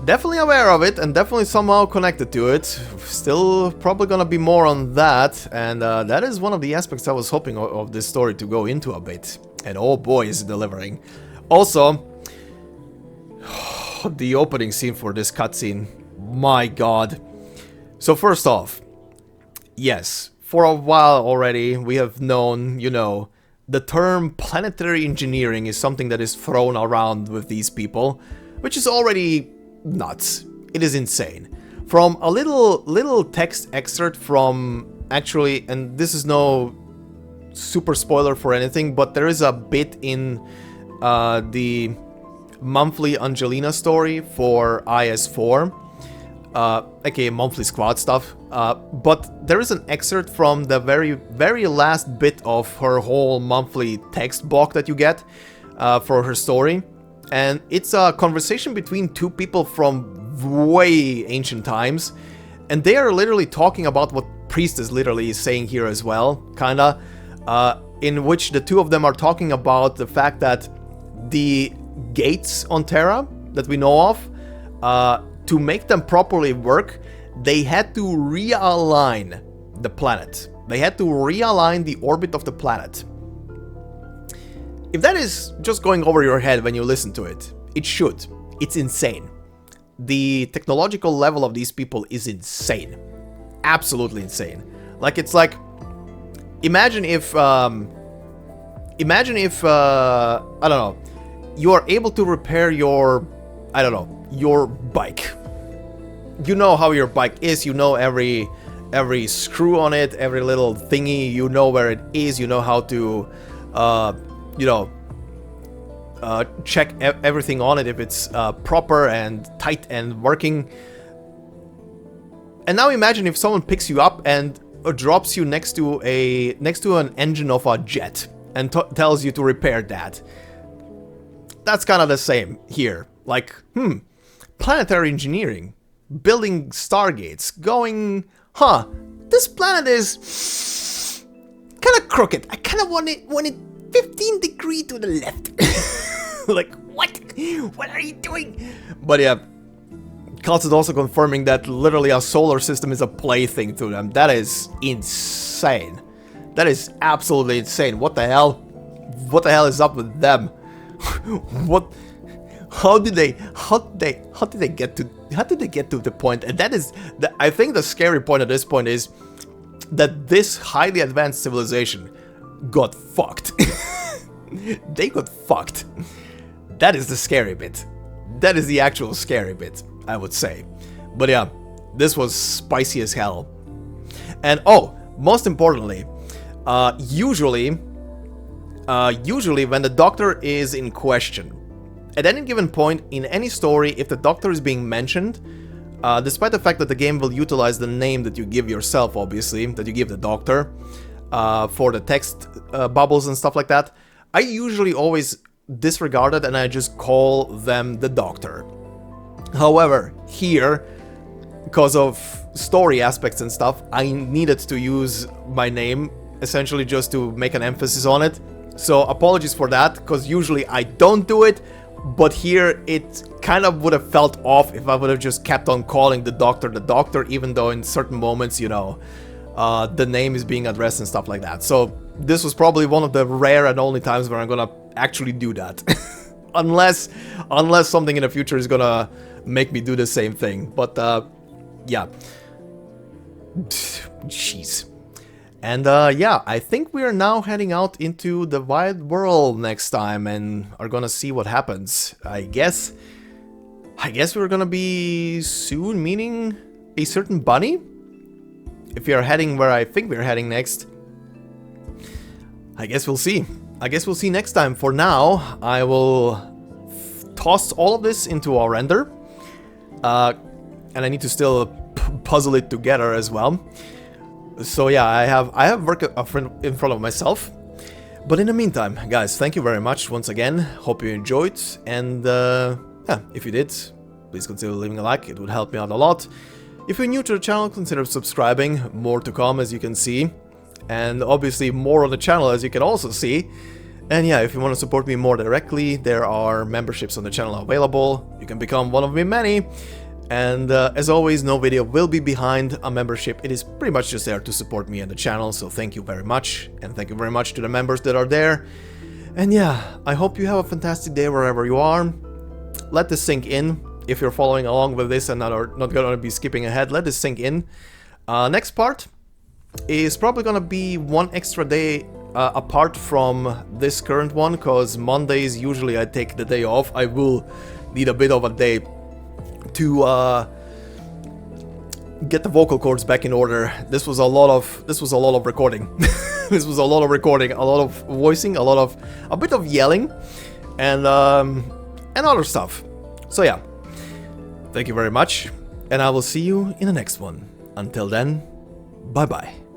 Speaker 1: definitely aware of it and definitely somehow connected to it. Still probably gonna be more on that, and that is one of the aspects I was hoping of this story to go into a bit. And oh boy, is it delivering. Also, the opening scene for this cutscene, my god. So first off, yes, for a while already we have known, you know, the term planetary engineering is something that is thrown around with these people, which is already nuts. It is insane. From a little text excerpt from, actually, and this is no super spoiler for anything, but there is a bit in the monthly Angelina story for IS-4, aka monthly squad stuff, but there is an excerpt from the very last bit of her whole monthly text block that you get for her story. And it's a conversation between two people from way ancient times, and they are literally talking about what Priest is literally saying here as well, kinda, in which the two of them are talking about the fact that the gates on Terra that we know of, to make them properly work, they had to realign the planet. They had to realign the orbit of the planet. If that is just going over your head when you listen to it, it should. It's insane. The technological level of these people is insane. Absolutely insane. Like, it's like, imagine if, I don't know, you are able to repair your, I don't know, your bike. You know how your bike is, you know every screw on it, every little thingy, you know where it is, you know how to, you know, check everything on it if it's proper and tight and working. And now imagine if someone picks you up and drops you next to an engine of a jet and tells you to repair that. That's kind of the same here. Like, planetary engineering, building stargates, going, this planet is kind of crooked. I kind of want it 15 degrees to the left. Like, what? What are you doing? But yeah, kal'tsit also confirming that literally a solar system is a plaything to them. That is insane. That is absolutely insane. What the hell? What the hell is up with them? What? How did they get to the point? And that is, I think the scary point at this point is that this highly advanced civilization got fucked. They got fucked. That is the scary bit. That is the actual scary bit, I would say. But yeah, this was spicy as hell. And oh, most importantly, usually when the Doctor is in question, at any given point in any story, if the Doctor is being mentioned, despite the fact that the game will utilize the name that you give yourself, obviously, that you give the Doctor, for the text bubbles and stuff like that, I usually always disregard it and I just call them the Doctor. However, here, because of story aspects and stuff, I needed to use my name, essentially just to make an emphasis on it. So apologies for that, because usually I don't do it, but here it kind of would have felt off if I would have just kept on calling the Doctor, even though in certain moments, you know, the name is being addressed and stuff like that. So this was probably one of the rare and only times where I'm gonna actually do that. unless something in the future is gonna make me do the same thing. But yeah. Jeez. And yeah, I think we are now heading out into the wide world next time and are gonna see what happens. I guess we're gonna be soon meeting a certain bunny. If we are heading where I think we're heading next, I guess we'll see. I guess we'll see next time. For now, I will toss all of this into our render. And I need to still puzzle it together as well. So yeah, I have work in front of myself. But in the meantime, guys, thank you very much once again. Hope you enjoyed. And yeah, if you did, please consider leaving a like. It would help me out a lot. If you're new to the channel, consider subscribing. More to come, as you can see. And obviously more on the channel, as you can also see. And yeah, if you want to support me more directly, there are memberships on the channel available. You can become one of me many. And as always, no video will be behind a membership. It is pretty much just there to support me and the channel. So thank you very much. And thank you very much to the members that are there. And yeah, I hope you have a fantastic day wherever you are. Let this sink in. If you're following along with this and not going to be skipping ahead, let this sink in. Next part is probably going to be one extra day apart from this current one, because Mondays usually I take the day off. I will need a bit of a day to get the vocal cords back in order. This was a lot of recording. This was a lot of recording, a lot of voicing, a bit of yelling, and other stuff. So yeah, thank you very much, and I will see you in the next one. Until then, bye bye.